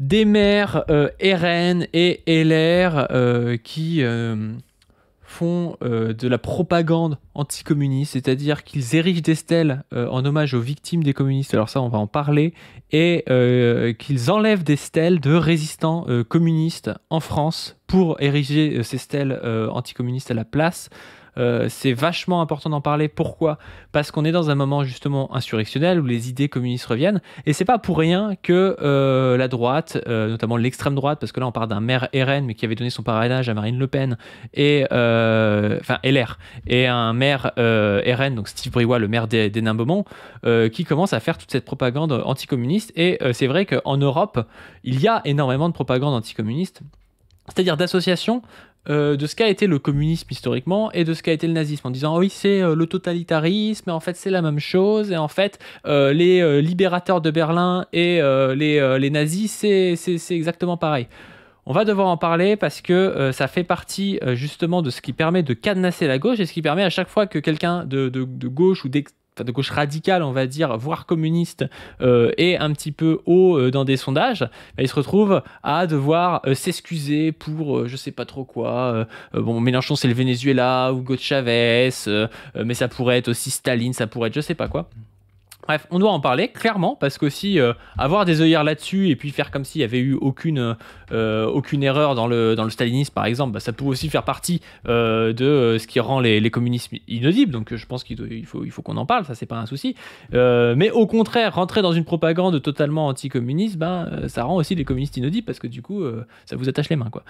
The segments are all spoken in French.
des maires RN et LR qui font de la propagande anticommuniste, c'est-à-dire qu'ils érigent des stèles en hommage aux victimes des communistes, alors ça on va en parler, et qu'ils enlèvent des stèles de résistants communistes en France pour ériger ces stèles anticommunistes à la place. C'est vachement important d'en parler. Pourquoi ? Parce qu'on est dans un moment justement insurrectionnel où les idées communistes reviennent, et c'est pas pour rien que la droite, notamment l'extrême droite, parce que là on parle d'un maire RN mais qui avait donné son parrainage à Marine Le Pen, et enfin LR, et un maire RN, donc Steve Briouat, le maire des Nains-Beaumont, qui commence à faire toute cette propagande anticommuniste. Et c'est vrai qu'en Europe il y a énormément de propagande anticommuniste, c'est-à-dire d'associations de ce qu'a été le communisme historiquement et de ce qu'a été le nazisme, en disant oui c'est le totalitarisme, et en fait c'est la même chose, et en fait les libérateurs de Berlin et les nazis c'est exactement pareil. On va devoir en parler parce que ça fait partie justement de ce qui permet de cadenasser la gauche, et ce qui permet à chaque fois que quelqu'un de gauche ou de gauche radicale, on va dire, voire communiste, est un petit peu haut dans des sondages, bah, il se retrouve à devoir s'excuser pour je sais pas trop quoi. Bon, Mélenchon c'est le Venezuela, ou Hugo Chavez, mais ça pourrait être aussi Staline, ça pourrait être je sais pas quoi. Bref, on doit en parler clairement, parce qu'aussi avoir des œillères là-dessus et puis faire comme s'il n'y avait eu aucune erreur dans le stalinisme par exemple, bah, ça peut aussi faire partie de ce qui rend les communismes inaudibles. Donc je pense qu'il faut qu'on en parle, ça c'est pas un souci. Mais au contraire, rentrer dans une propagande totalement anticommuniste, ça rend aussi les communistes inaudibles, parce que du coup ça vous attache les mains, quoi.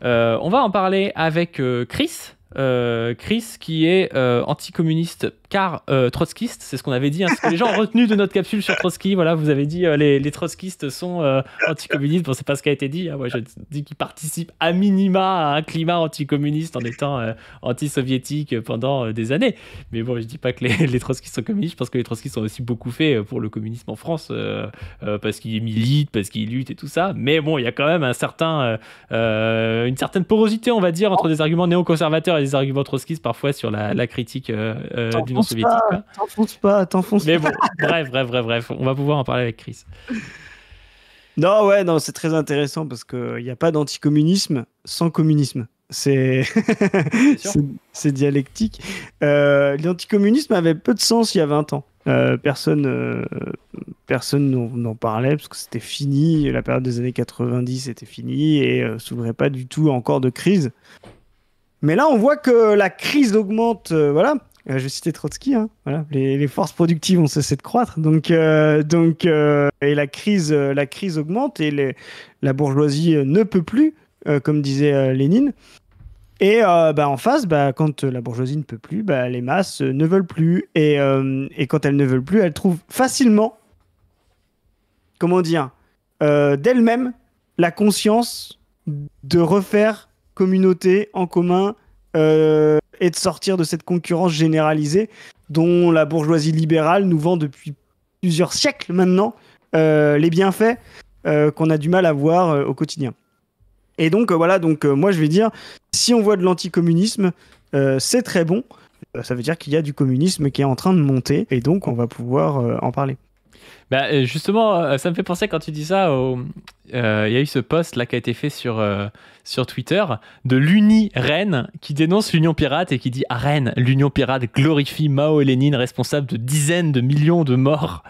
On va en parler avec Chris. Chris qui est anticommuniste car trotskiste, c'est ce qu'on avait dit, hein, ce que les gens ont retenu de notre capsule sur Trotsky. Voilà, vous avez dit les trotskistes sont anticommunistes. Bon, c'est pas ce qui a été dit, hein. Moi je dis qu'ils participent à minima à un climat anticommuniste en étant anti-soviétique pendant des années. Mais bon, je dis pas que les trotskistes sont communistes, je pense que les trotskistes ont aussi beaucoup fait pour le communisme en France, parce qu'ils militent, parce qu'ils luttent et tout ça. Mais bon, il y a quand même une certaine porosité, on va dire, entre des arguments néoconservateurs et des arguments trotskistes parfois sur la critique d'Union soviétique. T'enfonces Mais bon, bref, on va pouvoir en parler avec Chris. Non, c'est très intéressant parce qu'il n'y a pas d'anticommunisme sans communisme. C'est c'est dialectique. L'anticommunisme avait peu de sens il y a 20 ans. Personne n'en parlait parce que c'était fini. La période des années 90 était finie et s'ouvrait pas du tout encore de crise. Mais là, on voit que la crise augmente. Voilà. Je vais citer Trotsky. Hein, voilà. Les forces productives ont cessé de croître. Et la crise augmente et la bourgeoisie ne peut plus, comme disait Lénine. Et en face, quand la bourgeoisie ne peut plus, les masses ne veulent plus. Et quand elles ne veulent plus, elles trouvent facilement, comment dire, d'elles-mêmes la conscience de refaire communauté en commun et de sortir de cette concurrence généralisée dont la bourgeoisie libérale nous vend depuis plusieurs siècles maintenant les bienfaits qu'on a du mal à voir au quotidien. Et donc moi je vais dire, si on voit de l'anticommunisme, c'est très bon. Ça veut dire qu'il y a du communisme qui est en train de monter, et donc on va pouvoir en parler. Justement, ça me fait penser quand tu dis ça, il y a eu ce post là qui a été fait sur Twitter de l'Uni Rennes qui dénonce l'Union pirate et qui dit à Rennes, l'Union pirate glorifie Mao et Lénine, responsables de dizaines de millions de morts.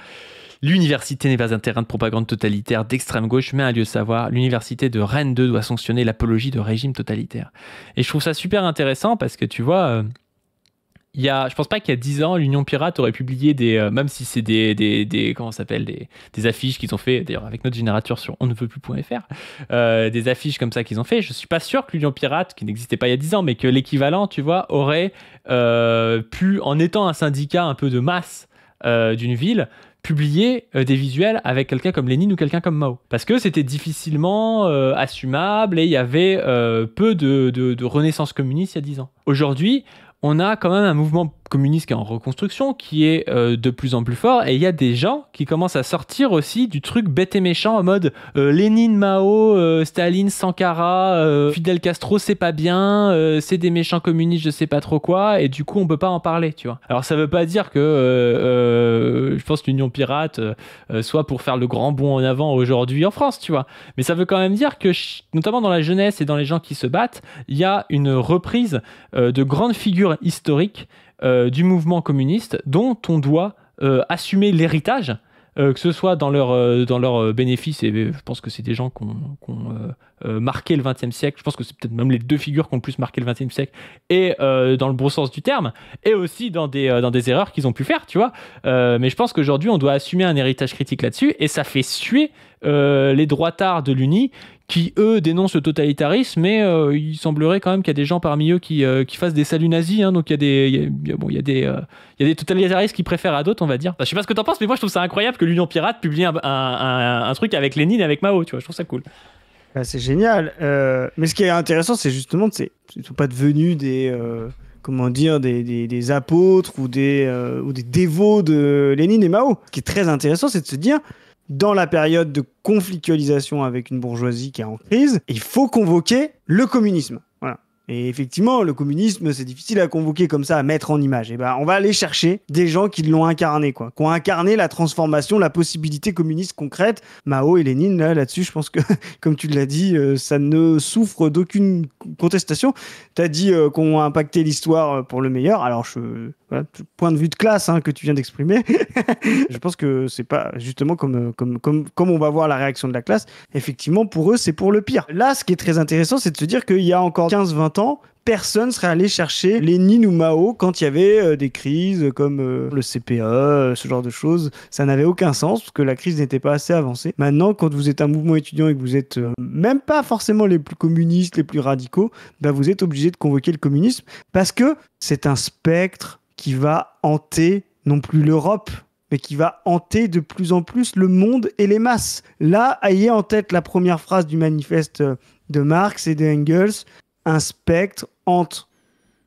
L'université n'est pas un terrain de propagande totalitaire d'extrême gauche, mais un lieu de savoir. L'université de Rennes 2 doit sanctionner l'apologie de régime totalitaire. Et je trouve ça super intéressant parce que tu vois, je pense pas qu'il y a 10 ans, l'Union pirate aurait publié même si c'est comment ça s'appelle, des affiches qu'ils ont fait, d'ailleurs avec notre générateur sur onneveutplus.fr, des affiches comme ça qu'ils ont fait. Je suis pas sûr que l'Union pirate, qui n'existait pas il y a 10 ans, mais que l'équivalent, tu vois, aurait pu, en étant un syndicat un peu de masse d'une ville, publier des visuels avec quelqu'un comme Lénine ou quelqu'un comme Mao. Parce que c'était difficilement assumable et il y avait peu de renaissance communiste il y a 10 ans. Aujourd'hui, on a quand même un mouvement communiste qui est en reconstruction, qui est de plus en plus fort, et il y a des gens qui commencent à sortir aussi du truc bête et méchant en mode Lénine, Mao, Staline, Sankara, Fidel Castro, c'est pas bien, c'est des méchants communistes, je sais pas trop quoi, et du coup on peut pas en parler, tu vois. Alors ça veut pas dire que je pense que l'Union pirate soit pour faire le grand bond en avant aujourd'hui en France, tu vois, mais ça veut quand même dire que notamment dans la jeunesse et dans les gens qui se battent, il y a une reprise de grandes figures historiques du mouvement communiste dont on doit assumer l'héritage, que ce soit dans leur bénéfice, et je pense que c'est des gens qui ont marqué le XXe siècle, je pense que c'est peut-être même les deux figures qui ont le plus marqué le XXe siècle, et dans le bon sens du terme, et aussi dans des erreurs qu'ils ont pu faire, tu vois. Mais je pense qu'aujourd'hui, on doit assumer un héritage critique là-dessus, et ça fait suer les droitards de l'Uni, qui eux dénoncent le totalitarisme, mais il semblerait quand même qu'il y a des gens parmi eux qui fassent des saluts nazis, hein, donc il y a des totalitaristes qui préfèrent à d'autres, on va dire. Enfin, je sais pas ce que t'en penses, mais moi je trouve ça incroyable que l'Union pirate publie un truc avec Lénine et avec Mao, tu vois, je trouve ça cool. Ah, c'est génial. Mais ce qui est intéressant, c'est justement qu'ils ne sont pas devenus des apôtres ou des dévots de Lénine et Mao. Ce qui est très intéressant, c'est de se dire, dans la période de conflictualisation avec une bourgeoisie qui est en crise, il faut convoquer le communisme. Voilà. Et effectivement, le communisme, c'est difficile à convoquer comme ça, à mettre en image. Et ben, on va aller chercher des gens qui l'ont incarné, quoi, qui ont incarné la transformation, la possibilité communiste concrète. Mao et Lénine, là-dessus, je pense que, comme tu l'as dit, ça ne souffre d'aucune contestation. Tu as dit qu'on a impacté l'histoire pour le meilleur. Alors, voilà, point de vue de classe que tu viens d'exprimer, je pense que c'est pas justement comme on va voir la réaction de la classe. Effectivement, pour eux, c'est pour le pire. Là, ce qui est très intéressant, c'est de se dire qu'il y a encore 15-20 ans, personne serait allé chercher Lénine ou Mao quand il y avait des crises comme le CPE, ce genre de choses. Ça n'avait aucun sens parce que la crise n'était pas assez avancée. Maintenant, quand vous êtes un mouvement étudiant et que vous êtes même pas forcément les plus communistes, les plus radicaux, bah vous êtes obligé de convoquer le communisme parce que c'est un spectre qui va hanter non plus l'Europe, mais qui va hanter de plus en plus le monde et les masses. Là, ayez en tête la première phrase du manifeste de Marx et de Engels, un spectre hante.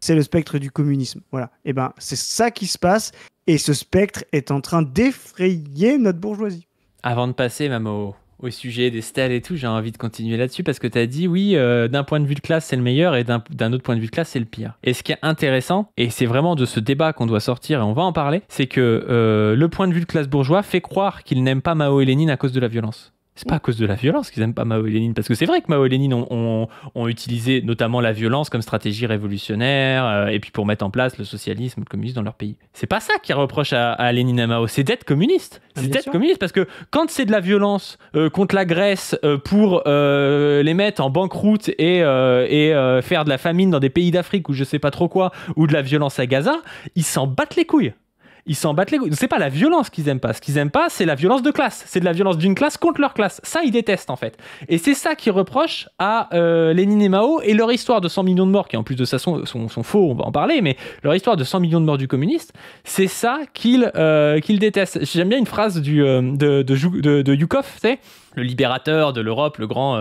C'est le spectre du communisme. Voilà. Et ben, c'est ça qui se passe, et ce spectre est en train d'effrayer notre bourgeoisie. Avant de passer même au sujet des stèles et tout, j'ai envie de continuer là-dessus parce que tu as dit, oui, d'un point de vue de classe, c'est le meilleur, et d'un autre point de vue de classe, c'est le pire. Et ce qui est intéressant, et c'est vraiment de ce débat qu'on doit sortir, et on va en parler, c'est que le point de vue de classe bourgeois fait croire qu'il n'aime pas Mao et Lénine à cause de la violence. C'est pas à cause de la violence qu'ils n'aiment pas Mao et Lénine, parce que c'est vrai que Mao et Lénine ont utilisé notamment la violence comme stratégie révolutionnaire, et puis pour mettre en place le socialisme, le communisme dans leur pays. C'est pas ça qu'ils reprochent à Lénine et à Mao, c'est d'être communiste. C'est d'être communiste, parce que quand c'est de la violence contre la Grèce pour les mettre en banqueroute et faire de la famine dans des pays d'Afrique ou je sais pas trop quoi, ou de la violence à Gaza, ils s'en battent les couilles. Ils s'en battent les couilles. C'est pas la violence qu'ils aiment pas. Ce qu'ils aiment pas, c'est la violence de classe. C'est de la violence d'une classe contre leur classe. Ça, ils détestent, en fait. Et c'est ça qu'ils reprochent à Lénine et Mao, et leur histoire de 100 millions de morts, qui en plus de ça sont faux, on va en parler, mais leur histoire de 100 millions de morts du communiste, c'est ça qu'ils détestent. J'aime bien une phrase de Yukov, tu sais, le libérateur de l'Europe, le grand...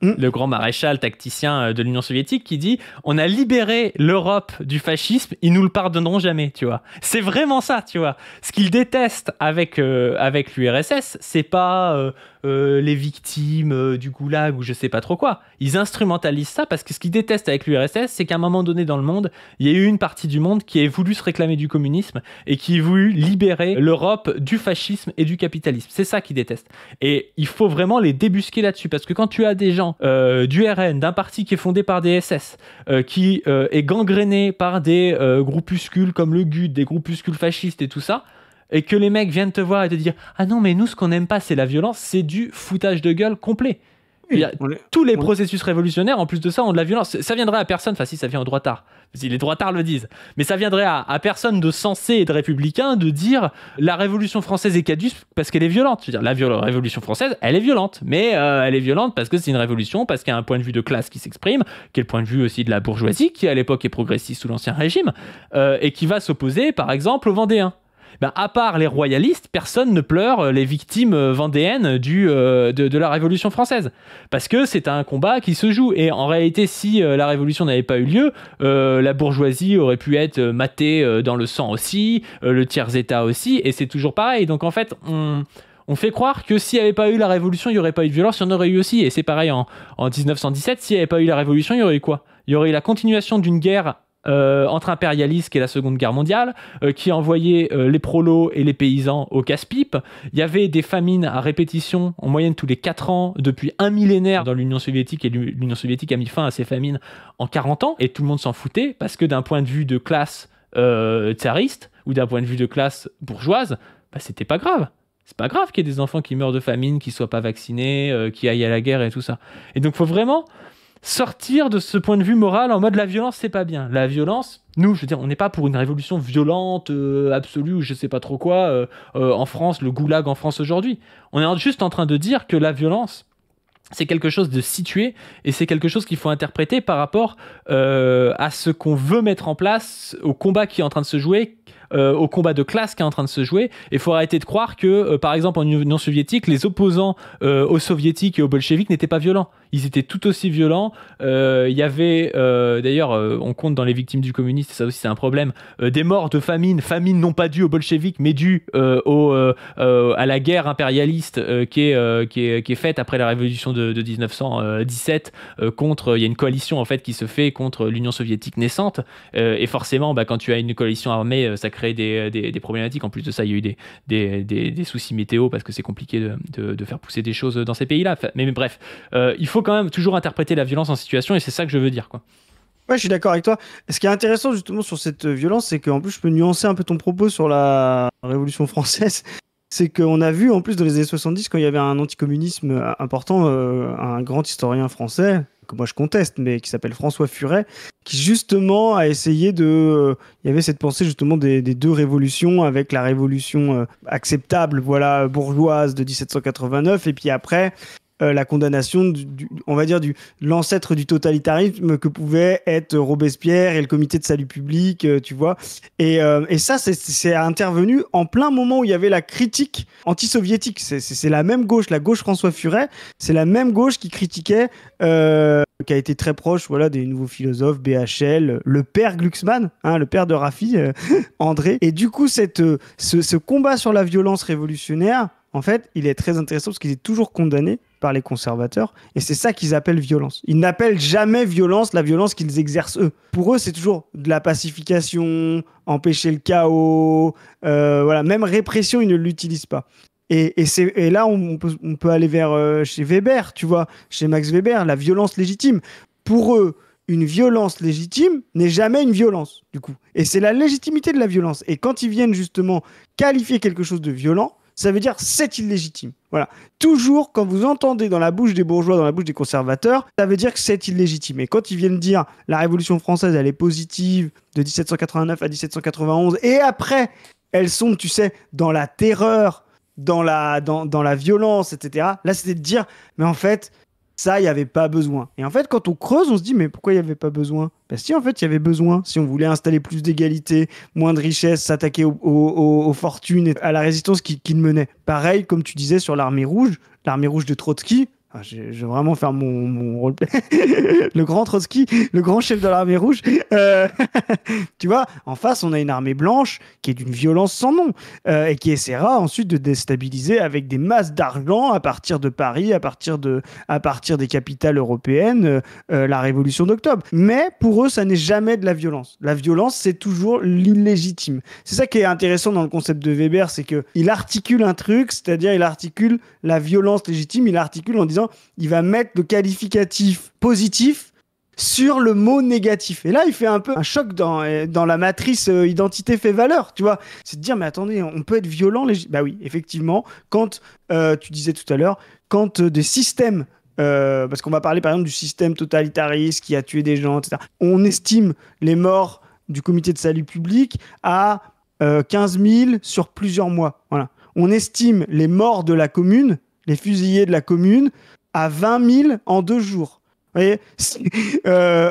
le grand maréchal tacticien de l'Union soviétique, qui dit « On a libéré l'Europe du fascisme, ils nous le pardonneront jamais. » Tu vois, c'est vraiment ça, tu vois. Ce qu'ils détestent avec l'URSS, c'est pas les victimes du goulag ou je sais pas trop quoi. Ils instrumentalisent ça parce que ce qu'ils détestent avec l'URSS, c'est qu'à un moment donné dans le monde, il y a eu une partie du monde qui a voulu se réclamer du communisme et qui a voulu libérer l'Europe du fascisme et du capitalisme. C'est ça qu'ils détestent. Et il faut vraiment les débusquer là-dessus, parce que quand tu as des gens du RN, d'un parti qui est fondé par des SS, qui est gangréné par des groupuscules comme le GUD, des groupuscules fascistes et tout ça, et que les mecs viennent te voir et te dire « Ah non, mais nous, ce qu'on n'aime pas, c'est la violence », c'est du foutage de gueule complet. Oui, tous les processus révolutionnaires, en plus de ça, ont de la violence. Ça viendrait à personne, enfin si, ça vient aux droitards, si les droitards le disent, mais ça viendrait à personne de sensé et de républicain de dire la Révolution française est caduque parce qu'elle est violente. Je veux dire, la Révolution française, elle est violente, mais elle est violente parce que c'est une révolution, parce qu'il y a un point de vue de classe qui s'exprime, qui est le point de vue aussi de la bourgeoisie, qui à l'époque est progressiste sous l'Ancien Régime, et qui va s'opposer, par exemple, aux Vendéens. Ben, à part les royalistes, personne ne pleure les victimes vendéennes de la Révolution française. Parce que c'est un combat qui se joue. Et en réalité, si la Révolution n'avait pas eu lieu, la bourgeoisie aurait pu être matée dans le sang aussi, le tiers-état aussi, et c'est toujours pareil. Donc en fait, on fait croire que s'il n'y avait pas eu la Révolution, il n'y aurait pas eu de violence, il y en aurait eu aussi. Et c'est pareil en 1917, s'il n'y avait pas eu la Révolution, il y aurait eu quoi? Il y aurait eu la continuation d'une guerre entre impérialistes, qui est la Seconde Guerre mondiale, qui envoyait les prolos et les paysans au casse-pipe. Il y avait des famines à répétition, en moyenne tous les 4 ans, depuis un millénaire dans l'Union soviétique, et l'Union soviétique a mis fin à ces famines en 40 ans, et tout le monde s'en foutait, parce que d'un point de vue de classe tsariste, ou d'un point de vue de classe bourgeoise, bah, c'était pas grave. C'est pas grave qu'il y ait des enfants qui meurent de famine, qui soient pas vaccinés, qui aillent à la guerre et tout ça. Et donc, il faut vraiment sortir de ce point de vue moral en mode la violence, c'est pas bien. La violence, nous, je veux dire, on n'est pas pour une révolution violente, absolue, ou je sais pas trop quoi, en France, le goulag en France aujourd'hui. On est juste en train de dire que la violence, c'est quelque chose de situé et c'est quelque chose qu'il faut interpréter par rapport à ce qu'on veut mettre en place, au combat qui est en train de se jouer, au combat de classe qui est en train de se jouer. Il faut arrêter de croire que, par exemple, en Union soviétique, les opposants aux soviétiques et aux bolcheviks n'étaient pas violents. Ils étaient tout aussi violents. Il y avait, d'ailleurs, on compte dans les victimes du communisme, ça aussi c'est un problème, des morts de famine non pas dues aux bolcheviks, mais dues à la guerre impérialiste qui est faite après la révolution de 1917 contre, il y a une coalition en fait qui se fait contre l'Union soviétique naissante, et forcément quand tu as une coalition armée, ça crée des problématiques. En plus de ça, il y a eu des soucis météo parce que c'est compliqué de faire pousser des choses dans ces pays-là. Mais bref, il faut quand même toujours interpréter la violence en situation, et c'est ça que je veux dire, quoi. Ouais, je suis d'accord avec toi. Ce qui est intéressant justement sur cette violence, c'est qu'en plus je peux nuancer un peu ton propos sur la Révolution française. C'est qu'on a vu en plus dans les années 70, quand il y avait un anticommunisme important, un grand historien français, que moi je conteste, mais qui s'appelle François Furet, qui justement a essayé de... il y avait cette pensée justement des deux révolutions, avec la révolution acceptable, voilà, bourgeoise de 1789, et puis après... la condamnation, on va dire, de l'ancêtre du totalitarisme que pouvait être Robespierre et le comité de salut public, tu vois. Et ça, c'est intervenu en plein moment où il y avait la critique anti-soviétique. C'est la même gauche, la gauche François Furet, c'est la même gauche qui critiquait, qui a été très proche, voilà, des nouveaux philosophes, BHL, le père Glucksmann, hein, le père de Raffi, André. Et du coup, ce combat sur la violence révolutionnaire, en fait, il est très intéressant parce qu'il est toujours condamné par les conservateurs, et c'est ça qu'ils appellent violence. Ils n'appellent jamais violence la violence qu'ils exercent eux. Pour eux, c'est toujours de la pacification, empêcher le chaos, voilà, même répression, ils ne l'utilisent pas. Et là, on peut aller vers chez Weber, tu vois, chez Max Weber, la violence légitime. Pour eux, une violence légitime n'est jamais une violence, du coup. Et c'est la légitimité de la violence. Et quand ils viennent justement qualifier quelque chose de violent, ça veut dire c'est illégitime. Voilà. Toujours, quand vous entendez dans la bouche des bourgeois, dans la bouche des conservateurs, ça veut dire que c'est illégitime. Et quand ils viennent dire la Révolution française, elle est positive de 1789 à 1791, et après, elles sont, tu sais, dans la terreur, dans la violence, etc. Là, c'était de dire, mais en fait, ça, il n'y avait pas besoin. Et en fait, quand on creuse, on se dit, mais pourquoi il n'y avait pas besoin? Parce que si, en fait, il y avait besoin. Si on voulait installer plus d'égalité, moins de richesse, s'attaquer aux fortunes et à la résistance qu'il menait. Pareil, comme tu disais, sur l'armée rouge de Trotsky. Ah, je vais vraiment faire mon roleplay. Le grand Trotsky, le grand chef de l'armée rouge. Tu vois, en face, on a une armée blanche qui est d'une violence sans nom, et qui essaiera ensuite de déstabiliser avec des masses d'argent à partir de Paris, à partir des capitales européennes, la révolution d'octobre. Mais pour eux, ça n'est jamais de la violence. La violence, c'est toujours l'illégitime. C'est ça qui est intéressant dans le concept de Weber, c'est qu'il articule un truc, c'est-à-dire il articule la violence légitime, il articule en disant il va mettre le qualificatif positif sur le mot négatif. Et là, il fait un peu un choc dans la matrice identité fait valeur, tu vois. C'est de dire, mais attendez, on peut être violent, bah oui, effectivement, quand, tu disais tout à l'heure, quand des systèmes, parce qu'on va parler par exemple du système totalitariste qui a tué des gens, etc. On estime les morts du comité de salut public à 15 000 sur plusieurs mois. Voilà. On estime les morts de la commune, les fusillés de la commune, à 20 000 en 2 jours. Vous voyez,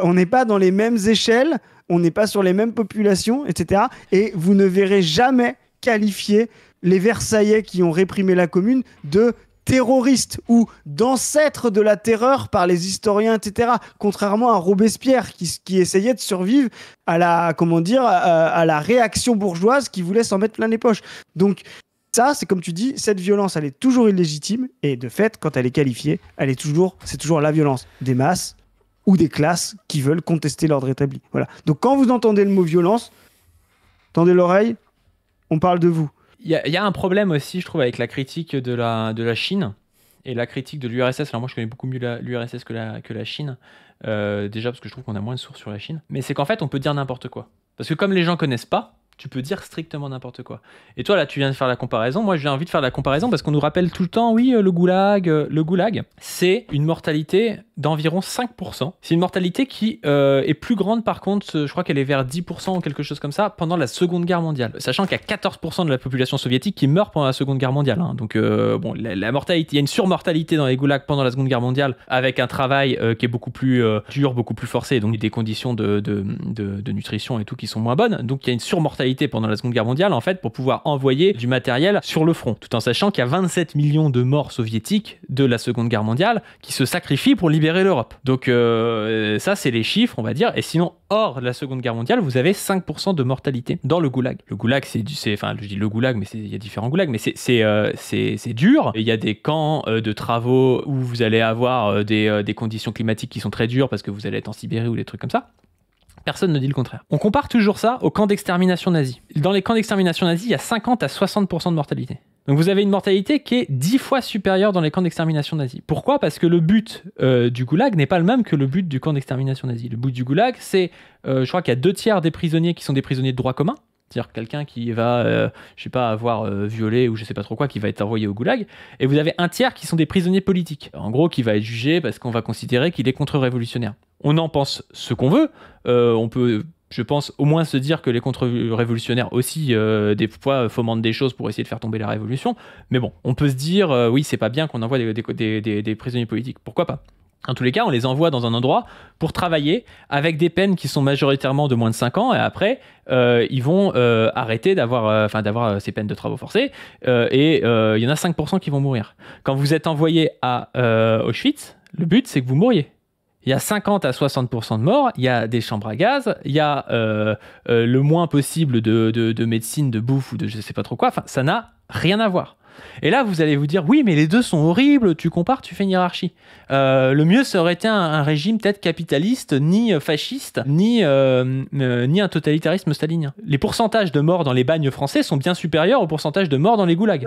on n'est pas dans les mêmes échelles, on n'est pas sur les mêmes populations, etc. Et vous ne verrez jamais qualifier les Versaillais qui ont réprimé la Commune de terroristes ou d'ancêtres de la terreur par les historiens, etc. Contrairement à Robespierre qui essayait de survivre à la réaction bourgeoise qui voulait s'en mettre plein les poches. Donc ça, c'est comme tu dis, cette violence, elle est toujours illégitime et de fait, quand elle est qualifiée, c'est toujours la violence des masses ou des classes qui veulent contester l'ordre établi. Voilà. Donc quand vous entendez le mot violence, tendez l'oreille, on parle de vous. Il y a un problème aussi, je trouve, avec la critique de la Chine et la critique de l'URSS. Alors moi, je connais beaucoup mieux l'URSS que la Chine, déjà parce que je trouve qu'on a moins de sources sur la Chine. Mais c'est qu'en fait, on peut dire n'importe quoi. Parce que comme les gens connaissent pas, tu peux dire strictement n'importe quoi. Et toi, là, tu viens de faire la comparaison. Moi, j'ai envie de faire la comparaison parce qu'on nous rappelle tout le temps, oui, le goulag. Le goulag, c'est une mortalité d'environ 5%. C'est une mortalité qui est plus grande, par contre, je crois qu'elle est vers 10% ou quelque chose comme ça, pendant la Seconde Guerre mondiale. Sachant qu'il y a 14% de la population soviétique qui meurt pendant la Seconde Guerre mondiale. Hein. Donc, bon, la mortalité, il y a une surmortalité dans les goulags pendant la Seconde Guerre mondiale, avec un travail qui est beaucoup plus dur, beaucoup plus forcé, donc des conditions de nutrition et tout qui sont moins bonnes. Donc, il y a une surmortalité pendant la Seconde Guerre mondiale, en fait, pour pouvoir envoyer du matériel sur le front, tout en sachant qu'il y a 27 millions de morts soviétiques de la Seconde Guerre mondiale qui se sacrifient pour libérer l'Europe. Donc ça, c'est les chiffres, on va dire. Et sinon, hors de la Seconde Guerre mondiale, vous avez 5% de mortalité dans le goulag. Le goulag, enfin, je dis le goulag, mais il y a différents goulags, mais c'est dur. Il y a des camps de travaux où vous allez avoir des conditions climatiques qui sont très dures parce que vous allez être en Sibérie ou des trucs comme ça. Personne ne dit le contraire. On compare toujours ça aux camps d'extermination nazis. Dans les camps d'extermination nazis, il y a 50 à 60% de mortalité. Donc vous avez une mortalité qui est 10 fois supérieure dans les camps d'extermination nazis. Pourquoi ? Parce que le but du goulag n'est pas le même que le but du camp d'extermination nazi. Le but du goulag, c'est, je crois qu'il y a 2/3 des prisonniers qui sont des prisonniers de droit commun. C'est-à-dire quelqu'un qui va, je sais pas, avoir violé ou je sais pas trop quoi, qui va être envoyé au goulag. Et vous avez 1/3 qui sont des prisonniers politiques. En gros, qui va être jugé parce qu'on va considérer qu'il est contre-révolutionnaire. On en pense ce qu'on veut. On peut, je pense, au moins se dire que les contre-révolutionnaires aussi, des fois, fomentent des choses pour essayer de faire tomber la révolution. Mais bon, on peut se dire, oui, c'est pas bien qu'on envoie des prisonniers politiques. Pourquoi pas ? En tous les cas, on les envoie dans un endroit pour travailler avec des peines qui sont majoritairement de moins de 5 ans et après, ils vont arrêter d'avoir ces peines de travaux forcés et il y en a 5% qui vont mourir. Quand vous êtes envoyé à Auschwitz, le but, c'est que vous mouriez. Il y a 50 à 60% de morts, il y a des chambres à gaz, il y a le moins possible de médecine, de bouffe ou de je sais pas trop quoi. Enfin, ça n'a rien à voir. Et là, vous allez vous dire, oui, mais les deux sont horribles, tu compares, tu fais une hiérarchie. Le mieux, ça aurait été un régime peut-être capitaliste, ni fasciste, ni un totalitarisme stalinien. Les pourcentages de morts dans les bagnes français sont bien supérieurs au pourcentage de morts dans les goulags.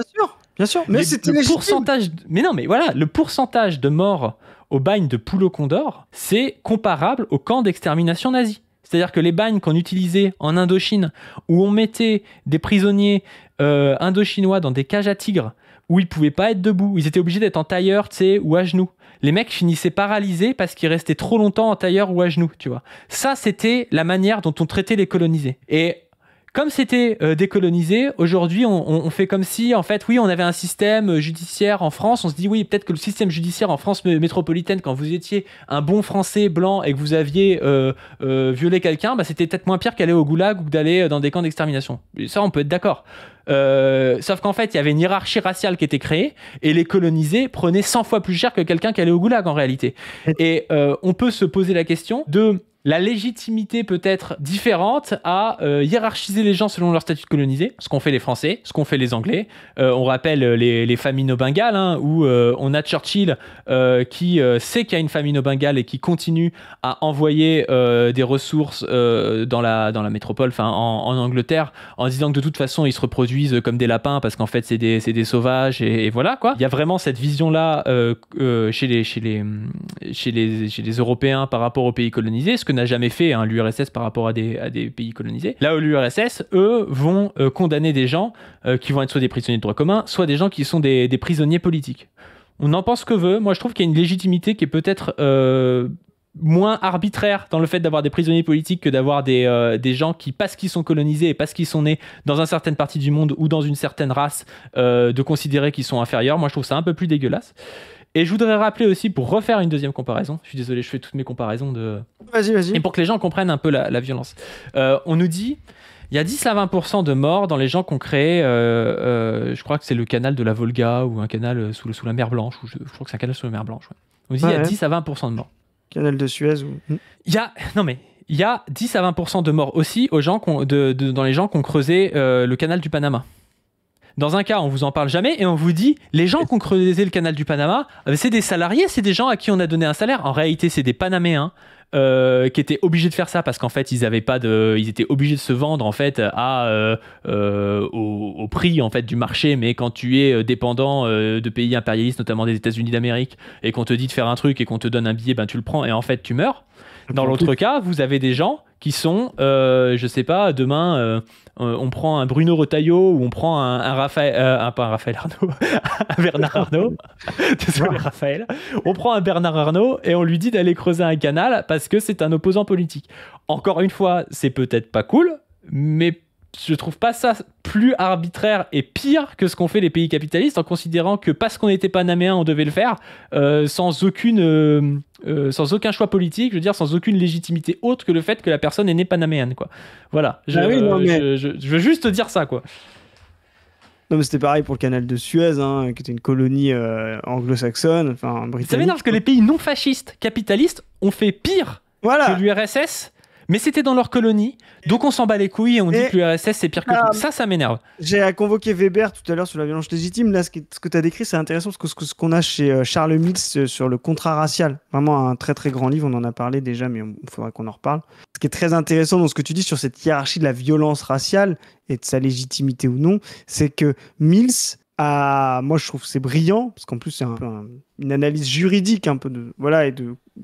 Bien sûr, mais c'était légitime. Mais non, mais voilà, le pourcentage de morts au bagne de Poulot-Condor, c'est comparable au camp d'extermination nazi. C'est-à-dire que les bagnes qu'on utilisait en Indochine, où on mettait des prisonniers indochinois dans des cages à tigres, où ils pouvaient pas être debout, ils étaient obligés d'être en tailleur, tu sais, ou à genoux. Les mecs finissaient paralysés parce qu'ils restaient trop longtemps en tailleur ou à genoux, tu vois. Ça, c'était la manière dont on traitait les colonisés. Et comme c'était décolonisé, aujourd'hui, on fait comme si, en fait, oui, on avait un système judiciaire en France. On se dit, oui, peut-être que le système judiciaire en France métropolitaine, quand vous étiez un bon Français blanc et que vous aviez violé quelqu'un, bah, c'était peut-être moins pire qu'aller au goulag ou d'aller dans des camps d'extermination. Et ça, on peut être d'accord. Sauf qu'en fait, il y avait une hiérarchie raciale qui était créée et les colonisés prenaient 100 fois plus cher que quelqu'un qui allait au goulag, en réalité. Et on peut se poser la question de la légitimité peut-être différente à hiérarchiser les gens selon leur statut de colonisé, ce qu'ont fait les Français, ce qu'ont fait les Anglais. On rappelle les famines au Bengale, hein, où on a Churchill qui sait qu'il y a une famine au Bengale et qui continue à envoyer des ressources dans la métropole, enfin en Angleterre, en disant que de toute façon ils se reproduisent comme des lapins parce qu'en fait c'est des sauvages et voilà quoi. Il y a vraiment cette vision-là chez les Européens par rapport aux pays colonisés, ce que n'a jamais fait l'URSS par rapport à des pays colonisés. Là où l'URSS, eux, vont condamner des gens qui vont être soit des prisonniers de droit commun, soit des gens qui sont des prisonniers politiques. On en pense que veut. Moi, je trouve qu'il y a une légitimité qui est peut-être moins arbitraire dans le fait d'avoir des prisonniers politiques que d'avoir des gens qui, parce qu'ils sont colonisés et parce qu'ils sont nés dans une certaine partie du monde ou dans une certaine race, de considérer qu'ils sont inférieurs. Moi, je trouve ça un peu plus dégueulasse. Et je voudrais rappeler aussi, pour refaire une deuxième comparaison, je suis désolé, je fais toutes mes comparaisons de... Vas-y. Et pour que les gens comprennent un peu la violence. On nous dit Il y a 10 à 20% de morts dans les gens qui ont créé, je crois que c'est le canal de la Volga ou un canal sous la mer Blanche, je crois que c'est un canal sous la mer Blanche. Ouais. On dit il y a 10 à 20% de morts. Canal de Suez ou... Il y a 10 à 20% de morts aussi aux gens dans les gens qui ont creusé le canal du Panama. Dans un cas, on vous en parle jamais et on vous dit les gens qui ont creusé le canal du Panama, c'est des salariés, c'est des gens à qui on a donné un salaire. En réalité, c'est des Panaméens qui étaient obligés de faire ça parce qu'en fait, ils étaient obligés de se vendre en fait au prix en fait du marché. Mais quand tu es dépendant de pays impérialistes, notamment des États-Unis d'Amérique, et qu'on te dit de faire un truc et qu'on te donne un billet, ben tu le prends et en fait tu meurs. Dans l'autre cas, vous avez des gens qui sont, je sais pas, demain, on prend un Bruno Retailleau ou on prend un Raphaël, pas un Raphaël Arnaud, un Bernard Arnault. Désolé Raphaël. On prend un Bernard Arnault et on lui dit d'aller creuser un canal parce que c'est un opposant politique. Encore une fois, c'est peut-être pas cool, mais je trouve pas ça plus arbitraire et pire que ce qu'ont fait les pays capitalistes en considérant que parce qu'on était panaméen, on devait le faire sans aucun choix politique, je veux dire sans aucune légitimité autre que le fait que la personne est née panaméenne, quoi. Voilà. Je veux juste dire ça, quoi. Non, mais c'était pareil pour le canal de Suez, qui était une colonie anglo-saxonne, enfin britannique. Ça m'énerve parce que les pays non fascistes capitalistes ont fait pire que l'URSS. Mais c'était dans leur colonie, donc on s'en bat les couilles et on dit que l'URSS c'est pire que tout. Ça m'énerve. J'ai convoqué Weber tout à l'heure sur la violence légitime. Là, ce que tu as décrit, c'est intéressant parce que ce qu'on a chez Charles Mills sur le contrat racial, vraiment un très très grand livre, on en a parlé déjà, mais il faudra qu'on en reparle. Ce qui est très intéressant dans ce que tu dis sur cette hiérarchie de la violence raciale et de sa légitimité ou non, c'est que Mills moi je trouve que c'est brillant, parce qu'en plus c'est un peu une analyse juridique un peu de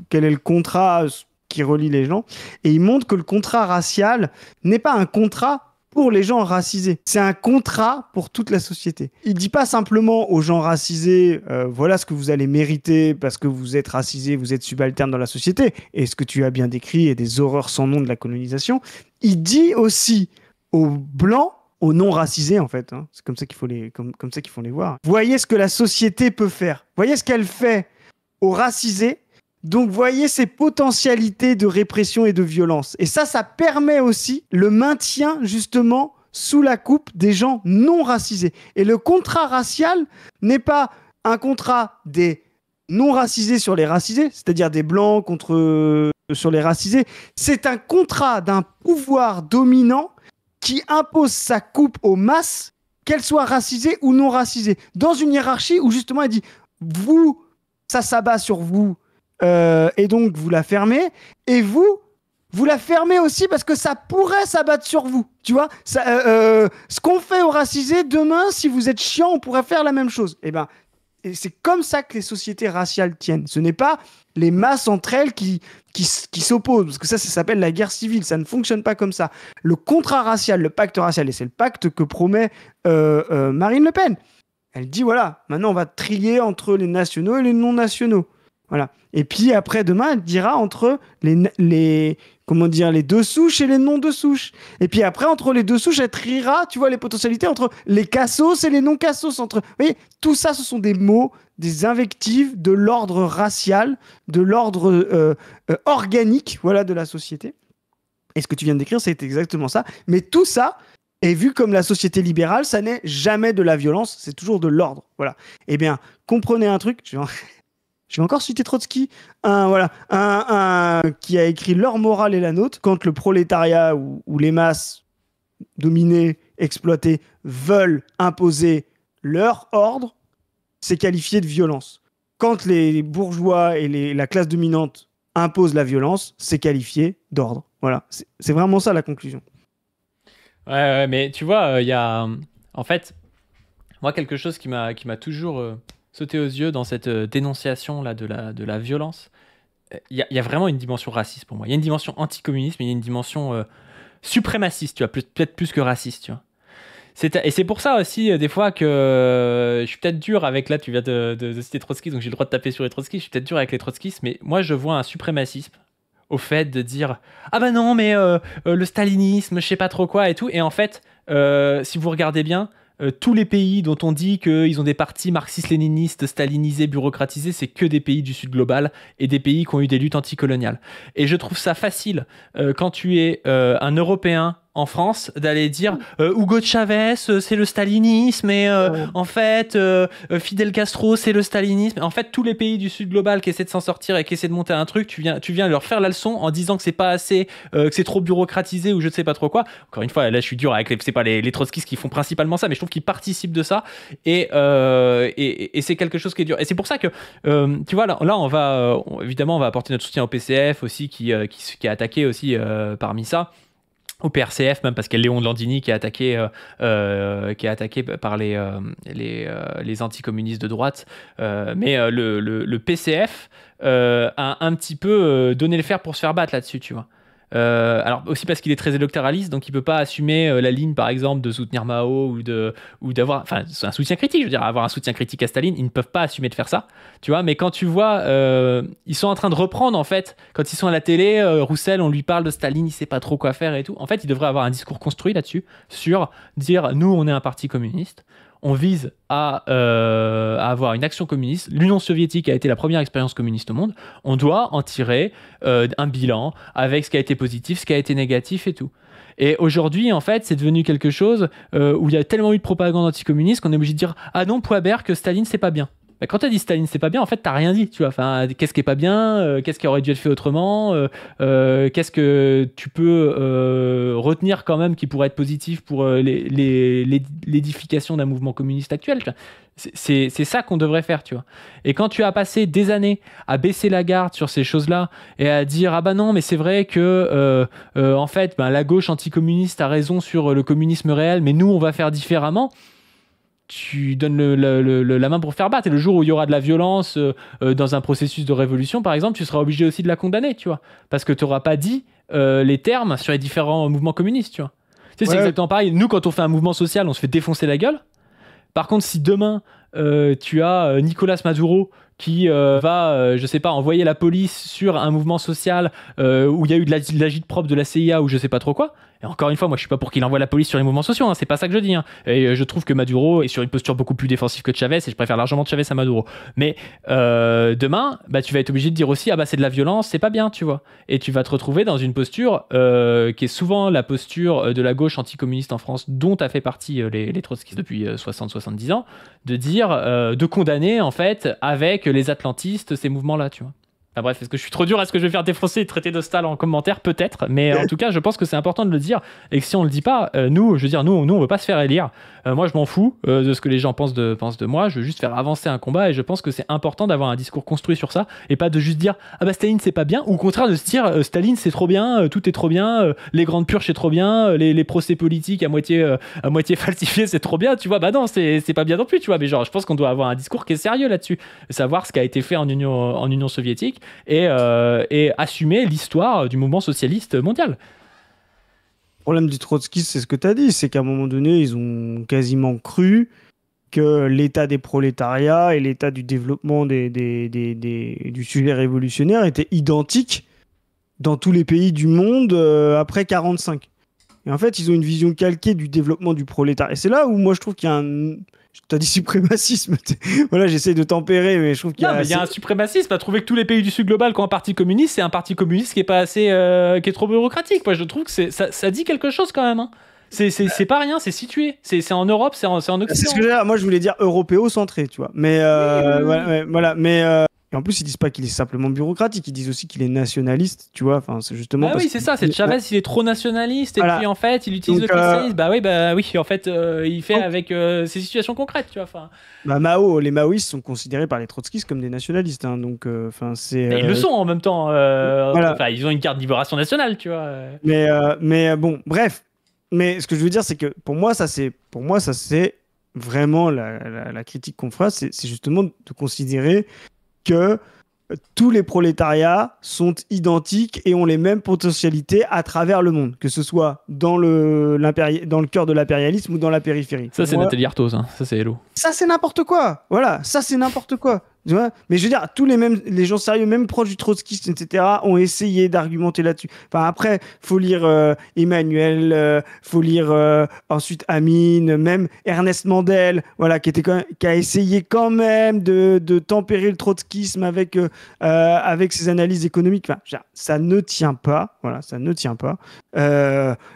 quel est le contrat qui relie les gens, et il montre que le contrat racial n'est pas un contrat pour les gens racisés, c'est un contrat pour toute la société. Il dit pas simplement aux gens racisés voilà ce que vous allez mériter parce que vous êtes racisé, vous êtes subalterne dans la société, et ce que tu as bien décrit est des horreurs sans nom de la colonisation. Il dit aussi aux blancs, aux non racisés en fait, c'est comme ça qu'il faut comme ça qu'il faut les voir. Voyez ce que la société peut faire, voyez ce qu'elle fait aux racisés. Donc, voyez ces potentialités de répression et de violence. Et ça permet aussi le maintien, justement, sous la coupe des gens non racisés. Et le contrat racial n'est pas un contrat des non racisés sur les racisés, c'est-à-dire des blancs sur les racisés. C'est un contrat d'un pouvoir dominant qui impose sa coupe aux masses, qu'elles soient racisées ou non racisées. Dans une hiérarchie où, justement, il dit « vous, ça s'abat sur vous ». Et donc vous la fermez, et vous la fermez aussi parce que ça pourrait s'abattre sur vous, tu vois, ce qu'on fait aux racisés, demain si vous êtes chiant on pourrait faire la même chose. Et c'est comme ça que les sociétés raciales tiennent. Ce n'est pas les masses entre elles qui s'opposent, parce que ça s'appelle la guerre civile, ça ne fonctionne pas comme ça. Le contrat racial, le pacte racial, et c'est le pacte que promet Marine Le Pen, elle dit voilà, maintenant on va trier entre les nationaux et les non nationaux. Voilà. Et puis après demain, elle dira entre les deux souches et les non deux souches. Et puis après, entre les deux souches, elle triera, tu vois, les potentialités entre les cassos et les non cassos. Vous voyez, tout ça, ce sont des mots, des invectives de l'ordre racial, de l'ordre organique, voilà, de la société. Et ce que tu viens de décrire, c'est exactement ça. Mais tout ça est vu comme la société libérale, ça n'est jamais de la violence, c'est toujours de l'ordre. Voilà. Eh bien, comprenez un truc. Je vais encore citer Trotsky, qui a écrit Leur morale et la nôtre, quand le prolétariat ou les masses dominées, exploitées, veulent imposer leur ordre, c'est qualifié de violence. Quand les bourgeois et la classe dominante imposent la violence, c'est qualifié d'ordre. Voilà, c'est vraiment ça la conclusion. Ouais, mais tu vois, il y a... En fait, moi, quelque chose qui m'a toujours... sauter aux yeux dans cette dénonciation là de la violence, il y a vraiment une dimension raciste pour moi. Il y a une dimension anticommuniste, mais il y a une dimension suprémaciste, tu vois, peut-être plus que raciste, tu vois. Et c'est pour ça aussi, des fois, que je suis peut-être dur avec, là, tu viens de citer Trotsky, donc j'ai le droit de taper sur les trotskistes, je suis peut-être dur avec les trotskistes, mais moi, je vois un suprémacisme au fait de dire « Ah bah non, mais le stalinisme, je sais pas trop quoi et tout », et en fait, si vous regardez bien, tous les pays dont on dit qu'ils ont des partis marxistes-léninistes, stalinisés, bureaucratisés, c'est que des pays du Sud global et des pays qui ont eu des luttes anticoloniales. Et je trouve ça facile quand tu es un Européen en France d'aller dire Hugo Chavez c'est le stalinisme et en fait Fidel Castro c'est le stalinisme. En fait tous les pays du sud global qui essaient de s'en sortir et qui essaient de monter un truc, tu viens leur faire la leçon en disant que c'est pas assez, que c'est trop bureaucratisé ou je ne sais pas trop quoi. Encore une fois là je suis dur avec c'est pas les trotskistes qui font principalement ça, mais je trouve qu'ils participent de ça et c'est quelque chose qui est dur. Et c'est pour ça que tu vois là on va évidemment on va apporter notre soutien au PCF aussi qui a attaqué aussi parmi ça, au PRCF même, parce qu'il y a Léon Landini qui est attaqué par les anticommunistes de droite, mais le PCF a un petit peu donné le fer pour se faire battre là-dessus, tu vois. Alors aussi parce qu'il est très électoraliste, donc il peut pas assumer la ligne par exemple de soutenir Mao ou d'avoir, enfin c'est un soutien critique, je veux dire, avoir un soutien critique à Staline, ils ne peuvent pas assumer de faire ça, tu vois. Mais quand tu vois ils sont en train de reprendre en fait, quand ils sont à la télé, Roussel on lui parle de Staline, il sait pas trop quoi faire et tout, en fait il devrait avoir un discours construit là-dessus, sur dire nous on est un parti communiste, on vise à avoir une action communiste. L'Union soviétique a été la première expérience communiste au monde. On doit en tirer un bilan avec ce qui a été positif, ce qui a été négatif et tout. Et aujourd'hui, en fait, c'est devenu quelque chose où il y a tellement eu de propagande anticommuniste qu'on est obligé de dire « Ah non, Poibert, que Staline, c'est pas bien ». Bah, quand tu as dit Staline, c'est pas bien, en fait, t'as rien dit, tu vois. Enfin, qu'est-ce qui est pas bien, qu'est-ce qui aurait dû être fait autrement, qu'est-ce que tu peux retenir quand même qui pourrait être positif pour l'édification d'un mouvement communiste actuel, tu vois. C'est ça qu'on devrait faire, tu vois. Et quand tu as passé des années à baisser la garde sur ces choses-là et à dire ah bah non, mais c'est vrai que en fait, la gauche anticommuniste a raison sur le communisme réel, mais nous on va faire différemment. Tu donnes la main pour faire battre. Et le jour où il y aura de la violence dans un processus de révolution, par exemple, tu seras obligé aussi de la condamner, tu vois. Parce que tu n'auras pas dit les termes sur les différents mouvements communistes, tu vois. Tu sais, c'est exactement pareil. Nous, quand on fait un mouvement social, on se fait défoncer la gueule. Par contre, si demain, tu as Nicolas Maduro qui va, je sais pas, envoyer la police sur un mouvement social où il y a eu de l'agit-prop de la CIA ou je sais pas trop quoi. Et encore une fois, moi je suis pas pour qu'il envoie la police sur les mouvements sociaux, hein, c'est pas ça que je dis. Hein. Et je trouve que Maduro est sur une posture beaucoup plus défensive que Chavez et je préfère largement Chavez à Maduro. Mais demain, tu vas être obligé de dire aussi, ah bah c'est de la violence, c'est pas bien, tu vois. Et tu vas te retrouver dans une posture qui est souvent la posture de la gauche anticommuniste en France, dont a fait partie les trotskistes depuis 60-70 ans, de dire, de condamner en fait avec les atlantistes ces mouvements-là, tu vois. Enfin bref, est-ce que je suis trop dur? Est-ce que je vais faire défoncer et traiter de Stal en commentaire? Peut-être, mais en tout cas, je pense que c'est important de le dire et que si on le dit pas, nous, on veut pas se faire élire. Moi, je m'en fous de ce que les gens pensent de moi. Je veux juste faire avancer un combat et je pense que c'est important d'avoir un discours construit sur ça et pas de juste dire ah bah Staline c'est pas bien, ou au contraire de se dire Staline c'est trop bien, tout est trop bien, les grandes purges c'est trop bien, les procès politiques à moitié falsifiés c'est trop bien, tu vois. Bah non, c'est pas bien non plus, tu vois. Mais genre, je pense qu'on doit avoir un discours qui est sérieux là-dessus, savoir ce qui a été fait en Union soviétique et assumer l'histoire du mouvement socialiste mondial. Le problème du trotskisme, c'est ce que tu as dit, c'est qu'à un moment donné, ils ont quasiment cru que l'état des prolétariats et l'état du développement du sujet révolutionnaire étaient identiques dans tous les pays du monde après 1945. Et en fait, ils ont une vision calquée du développement du prolétariat. Et c'est là où moi je trouve qu'il y a un... T'as dit suprémacisme. Voilà, j'essaie de tempérer, mais je trouve qu'il y a... Non, mais il y a un suprémacisme à trouver que tous les pays du Sud global qui ont un parti communiste, c'est un parti communiste qui est pas assez... qui est trop bureaucratique. Moi, je trouve que ça dit quelque chose quand même. Hein. C'est pas rien, c'est situé. C'est en Europe, c'est en Occident. C'est ce que je veux dire. Moi, je voulais dire européo-centré, tu vois. Mais voilà, mais... Et en plus, ils disent pas qu'il est simplement bureaucratique, ils disent aussi qu'il est nationaliste, tu vois. Enfin, c'est justement. Ah oui, c'est ça. C'est Chavez, il est trop nationaliste et puis en fait, il utilise le christianisme. Bah oui. En fait, il fait avec ces situations concrètes, tu vois. Enfin. Bah les maoïstes sont considérés par les trotskistes comme des nationalistes, hein, donc enfin c'est. Ils le sont en même temps. Voilà. Enfin, ils ont une carte de libération nationale, tu vois. Mais bon, bref. Mais ce que je veux dire, c'est que pour moi, ça c'est vraiment la critique qu'on fera, c'est justement de considérer que tous les prolétariats sont identiques et ont les mêmes potentialités à travers le monde, que ce soit dans le cœur de l'impérialisme ou dans la périphérie. Ça, c'est Nathalie Arthaus, hein. Ça, c'est Hello. Ça, c'est n'importe quoi. Voilà, ça, c'est n'importe quoi. Tu vois, mais je veux dire, les gens sérieux, même proches du trotskisme, etc., ont essayé d'argumenter là-dessus. Enfin, après, faut lire Emmanuel, faut lire ensuite Amine, même Ernest Mandel, voilà, qui a essayé quand même de tempérer le trotskisme avec ses analyses économiques. Enfin, ça ne tient pas. Voilà, ça ne tient pas.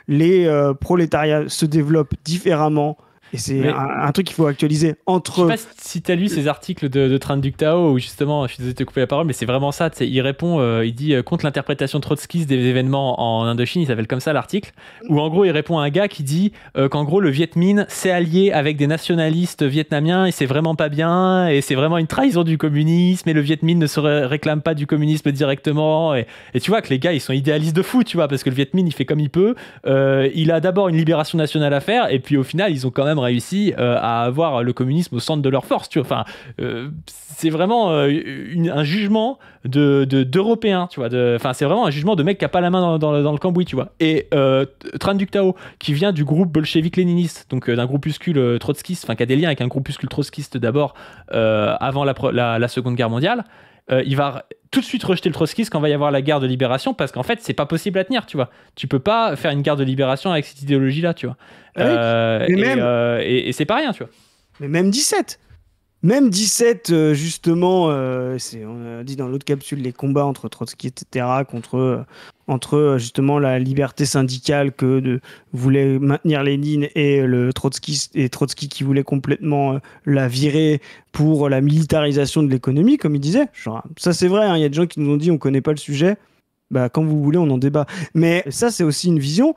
Les prolétariats se développent différemment. Et c'est un truc qu'il faut actualiser entre... Je sais pas si tu as lu ces articles de Tran Duc Tao où justement, je suis désolé de te couper la parole, mais c'est vraiment ça. Il répond, il dit contre l'interprétation trotskiste des événements en Indochine, il s'appelle comme ça l'article, où en gros il répond à un gars qui dit qu'en gros le Viet Minh s'est allié avec des nationalistes vietnamiens et c'est vraiment pas bien et c'est vraiment une trahison du communisme et le Viet Minh ne se réclame pas du communisme directement. Et tu vois que les gars ils sont idéalistes de fou, tu vois, parce que le Viet Minh il fait comme il peut. Il a d'abord une libération nationale à faire et puis au final ils ont quand même réussi à avoir le communisme au centre de leur force, tu vois. Enfin, c'est vraiment un jugement d'Européens, tu vois. Enfin, c'est vraiment un jugement de mec qui a pas la main dans le cambouis, tu vois. Et Tran Duc Tao, qui vient du groupe bolchevique-léniniste, donc d'un groupuscule trotskiste, enfin qui a des liens avec un groupuscule trotskiste d'abord avant la Seconde Guerre mondiale, il va tout de suite rejeter le trotskisme quand va y avoir la guerre de libération parce qu'en fait c'est pas possible à tenir, tu vois. Tu peux pas faire une guerre de libération avec cette idéologie là, tu vois. Et c'est pas rien, tu vois. Mais même 17, justement, on a dit dans l'autre capsule les combats entre Trotsky, etc., entre justement la liberté syndicale que voulait maintenir Lénine et Trotsky qui voulait complètement la virer pour la militarisation de l'économie, comme il disait. Genre, ça c'est vrai, hein, y a des gens qui nous ont dit on connaît pas le sujet. Bah, quand vous voulez, on en débat. Mais ça, c'est aussi une vision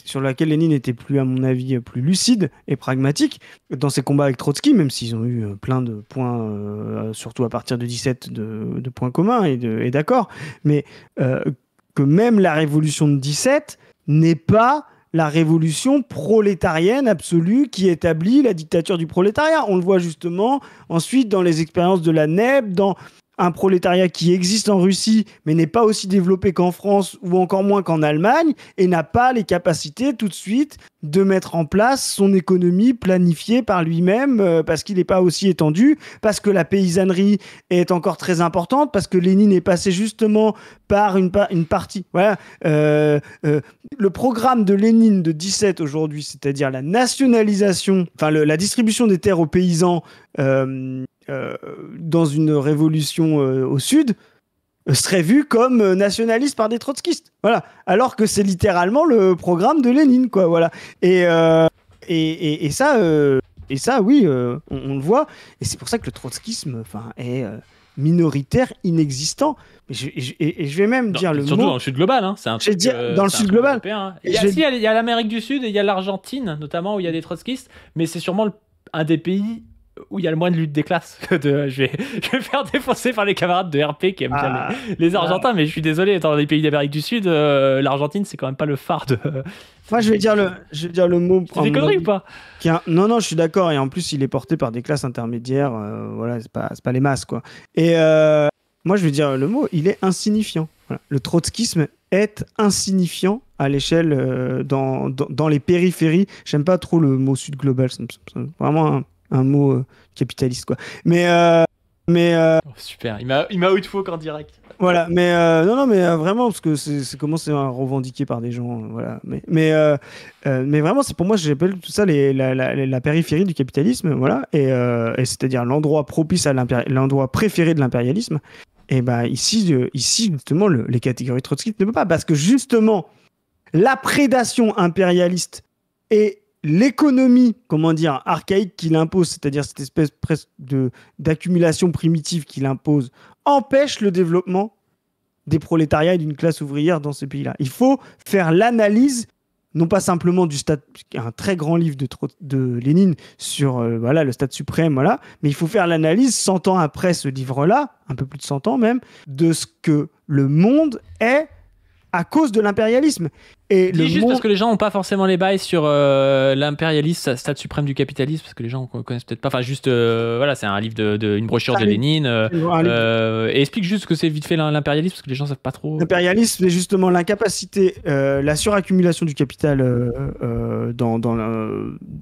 sur laquelle Lénine était plus, à mon avis, plus lucide et pragmatique dans ses combats avec Trotsky, même s'ils ont eu plein de points, surtout à partir de 17, de points communs et d'accords, mais que même la révolution de 17 n'est pas la révolution prolétarienne absolue qui établit la dictature du prolétariat. On le voit justement ensuite dans les expériences de la NEP, dans un prolétariat qui existe en Russie, mais n'est pas aussi développé qu'en France ou encore moins qu'en Allemagne, et n'a pas les capacités tout de suite de mettre en place son économie planifiée par lui-même, parce qu'il n'est pas aussi étendu, parce que la paysannerie est encore très importante, parce que Lénine est passé justement par une partie. Voilà. Le programme de Lénine de 17 aujourd'hui, c'est-à-dire la nationalisation, enfin la distribution des terres aux paysans, dans une révolution au Sud, serait vu comme nationaliste par des trotskistes. Voilà. Alors que c'est littéralement le programme de Lénine, quoi. Voilà. Et ça, oui, on le voit. Et c'est pour ça que le trotskisme, est minoritaire, inexistant. Et je vais même dire le mot... Surtout dans le Sud global, hein. C'est un truc, dans le Sud global. Européen, hein. Il y a l'Amérique du Sud et il y a l'Argentine, notamment, où il y a des trotskistes, mais c'est sûrement un des pays où il y a le moins de lutte des classes. Je vais me faire défoncer par les camarades de RP qui aiment bien les Argentins, mais je suis désolé, dans les pays d'Amérique du Sud, l'Argentine, c'est quand même pas le phare de... Moi, je vais dire le mot... C'est des conneries ou pas ? Non, je suis d'accord, et en plus, il est porté par des classes intermédiaires, voilà, c'est pas les masses, quoi. Et moi, je vais dire le mot, il est insignifiant. Voilà. Le trotskisme est insignifiant à l'échelle, dans les périphéries. J'aime pas trop le mot sud global, c'est vraiment un mot capitaliste, quoi. Mais oh, super, il m'a outfolk en direct. Voilà, mais non, mais vraiment, parce que c'est commencé à revendiquer par des gens, voilà. Mais vraiment, c'est pour moi, j'appelle tout ça la périphérie du capitalisme, voilà. Et c'est-à-dire l'endroit propice à l'endroit préféré de l'impérialisme. Et ben ici justement, les catégories trotskistes ne peuvent pas, parce que justement, la prédation impérialiste et l'économie, archaïque qu'il impose, c'est-à-dire cette espèce presque d'accumulation primitive qu'il impose, empêche le développement des prolétariats et d'une classe ouvrière dans ces pays-là. Il faut faire l'analyse, non pas simplement du stade, un très grand livre de Lénine sur le stade suprême, voilà, mais il faut faire l'analyse 100 ans après ce livre-là, un peu plus de 100 ans même, de ce que le monde est à cause de l'impérialisme. Et le juste parce que les gens n'ont pas forcément les bails sur l'impérialisme, stade suprême du capitalisme, parce que les gens connaissent peut-être pas. Enfin, juste, voilà, c'est un livre une brochure de Lénine. Et explique juste ce que c'est vite fait l'impérialisme, parce que les gens savent pas trop. L'impérialisme, c'est justement l'incapacité, la suraccumulation du capital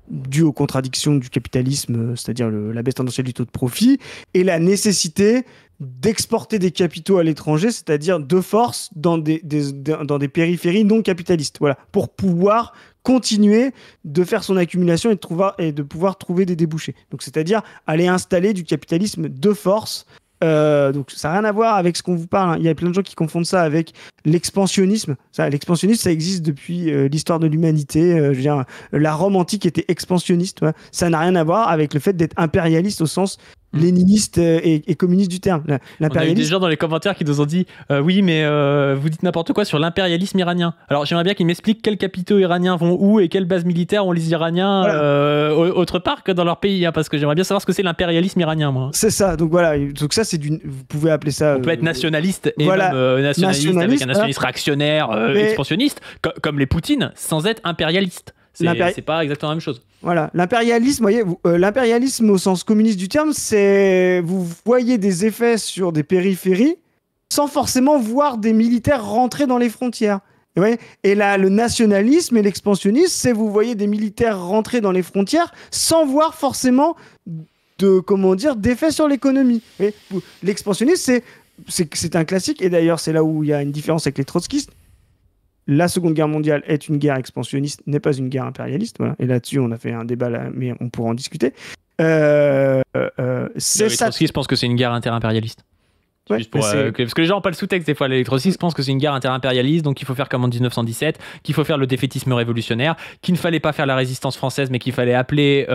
due aux contradictions du capitalisme, c'est-à-dire la baisse tendancielle du taux de profit, et la nécessité d'exporter des capitaux à l'étranger, c'est-à-dire de force dans des périphéries non capitalistes, voilà, pour pouvoir continuer de faire son accumulation et de pouvoir trouver des débouchés. Donc, c'est-à-dire aller installer du capitalisme de force. Donc ça n'a rien à voir avec ce qu'on vous parle, hein. Il y a plein de gens qui confondent ça avec l'expansionnisme. L'expansionnisme, ça existe depuis l'histoire de l'humanité. Je veux dire, la Rome antique était expansionniste. Ouais. Ça n'a rien à voir avec le fait d'être impérialiste au sens léniniste et communiste du terme. On a eu des gens dans les commentaires qui nous ont dit oui, mais vous dites n'importe quoi sur l'impérialisme iranien. Alors j'aimerais bien qu'ils m'expliquent quels capitaux iraniens vont où et quelles bases militaires ont les Iraniens autre part que dans leur pays, hein, parce que j'aimerais bien savoir ce que c'est l'impérialisme iranien, moi. C'est ça, donc voilà. Donc ça, vous pouvez appeler ça... On peut être nationaliste et même nationaliste avec un nationaliste réactionnaire, expansionniste, comme les Poutines, sans être impérialiste. C'est pas exactement la même chose. Voilà, l'impérialisme, voyez, l'impérialisme au sens communiste du terme, c'est vous voyez des effets sur des périphéries sans forcément voir des militaires rentrer dans les frontières. Et là, le nationalisme et l'expansionnisme, c'est vous voyez des militaires rentrer dans les frontières sans voir forcément d'effets sur l'économie. L'expansionnisme, c'est un classique, et d'ailleurs, c'est là où il y a une différence avec les trotskistes. La Seconde Guerre mondiale est une guerre expansionniste, n'est pas une guerre impérialiste. Voilà. Et là-dessus, on a fait un débat, mais on pourra en discuter. Les trotskistes pensent que c'est une guerre inter-impérialiste. Ouais, juste parce que les gens n'ont pas le sous-texte des fois. Les trotskistes pensent que c'est une guerre inter-impérialiste, donc il faut faire comme en 1917, qu'il faut faire le défaitisme révolutionnaire, qu'il ne fallait pas faire la résistance française, mais qu'il fallait appeler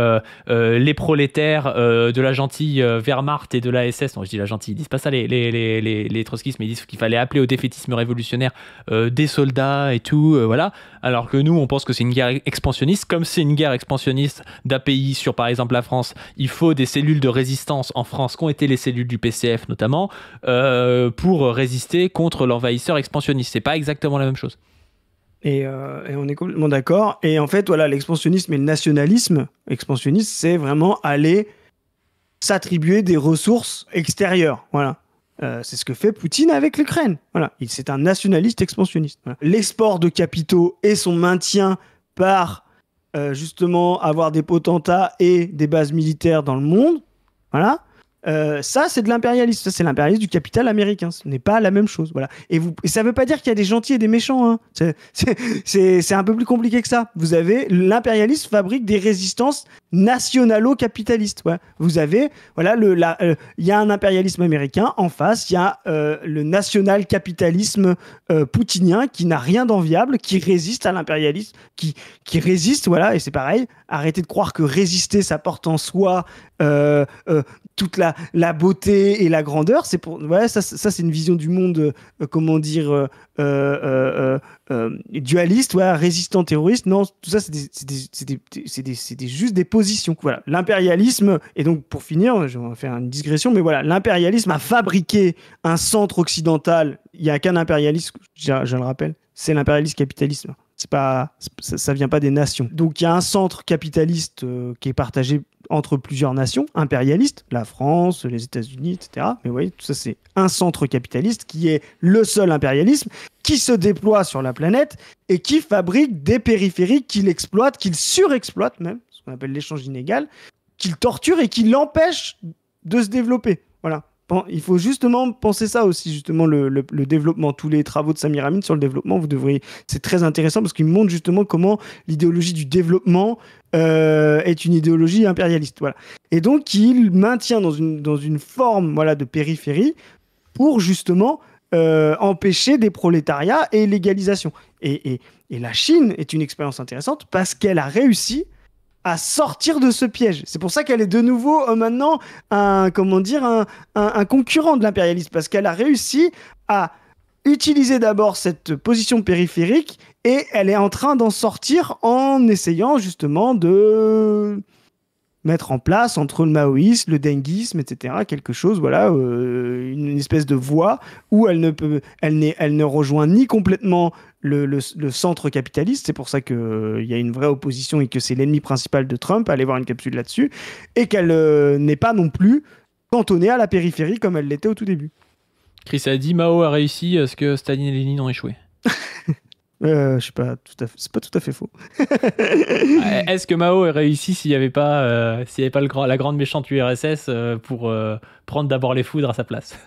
les prolétaires de la gentille Wehrmacht et de la SS. Non, je dis la gentille, ils disent pas ça les trotskistes, mais ils disent qu'il fallait appeler au défaitisme révolutionnaire des soldats et tout, voilà. Alors que nous, on pense que c'est une guerre expansionniste. Comme c'est une guerre expansionniste d'un pays sur, par exemple, la France, il faut des cellules de résistance en France, qu'ont été les cellules du PCF notamment, pour résister contre l'envahisseur expansionniste. C'est pas exactement la même chose. Et on est complètement d'accord. Et en fait, voilà, l'expansionnisme et le nationalisme expansionniste, c'est vraiment aller s'attribuer des ressources extérieures. Voilà. C'est ce que fait Poutine avec l'Ukraine. Voilà. C'est un nationaliste expansionniste. Voilà. L'export de capitaux et son maintien par justement avoir des potentats et des bases militaires dans le monde. Voilà. Ça, c'est de l'impérialisme. Ça, c'est l'impérialisme du capital américain. Ce n'est pas la même chose. Voilà. Et ça ne veut pas dire qu'il y a des gentils et des méchants. Hein. C'est un peu plus compliqué que ça. Vous avez l'impérialisme fabrique des résistances nationalo-capitalistes. Ouais. Vous avez, voilà, il y a un impérialisme américain. En face, il y a le national-capitalisme poutinien qui n'a rien d'enviable, qui résiste à l'impérialisme, qui résiste. Voilà. Et c'est pareil. Arrêtez de croire que résister, ça porte en soi toute la beauté et la grandeur. Voilà, ça c'est une vision du monde, dualiste, ouais, résistant, terroriste. Non, tout ça c'est juste des positions. Voilà, l'impérialisme, et donc pour finir, je vais faire une digression, mais voilà, l'impérialisme a fabriqué un centre occidental. Il n'y a qu'un impérialisme, je le rappelle, c'est l'impérialisme capitalisme. Ça vient pas des nations. Donc il y a un centre capitaliste qui est partagé entre plusieurs nations impérialistes, la France, les États-Unis, etc. Mais vous voyez, tout ça c'est un centre capitaliste qui est le seul impérialisme, qui se déploie sur la planète et qui fabrique des périphériques qu'il exploite, qu'il surexploite même, ce qu'on appelle l'échange inégal, qu'il torture et qui l'empêche de se développer. Voilà. Bon, il faut justement penser ça aussi, justement, le développement. Tous les travaux de Samir Amin sur le développement, c'est très intéressant parce qu'il montre justement comment l'idéologie du développement est une idéologie impérialiste. Voilà. Et donc, il maintient dans une forme, voilà, de périphérie pour justement empêcher des prolétariats et l'égalisation. Et la Chine est une expérience intéressante parce qu'elle a réussi à sortir de ce piège. C'est pour ça qu'elle est de nouveau maintenant un concurrent de l'impérialisme, parce qu'elle a réussi à utiliser d'abord cette position périphérique et elle est en train d'en sortir en essayant justement de mettre en place entre le maoïsme, le denguisme, etc. Quelque chose, voilà, une espèce de voie où elle ne rejoint ni complètement le centre capitaliste, c'est pour ça qu'il y a une vraie opposition et que c'est l'ennemi principal de Trump, allez voir une capsule là-dessus, et qu'elle n'est pas non plus cantonnée à la périphérie comme elle l'était au tout début. Chris a dit Mao a réussi ce que Staline et Lénine ont échoué. Je sais pas, c'est pas tout à fait faux. Est-ce que Mao a réussi s'il n'y avait pas, la grande méchante URSS pour prendre d'abord les foudres à sa place?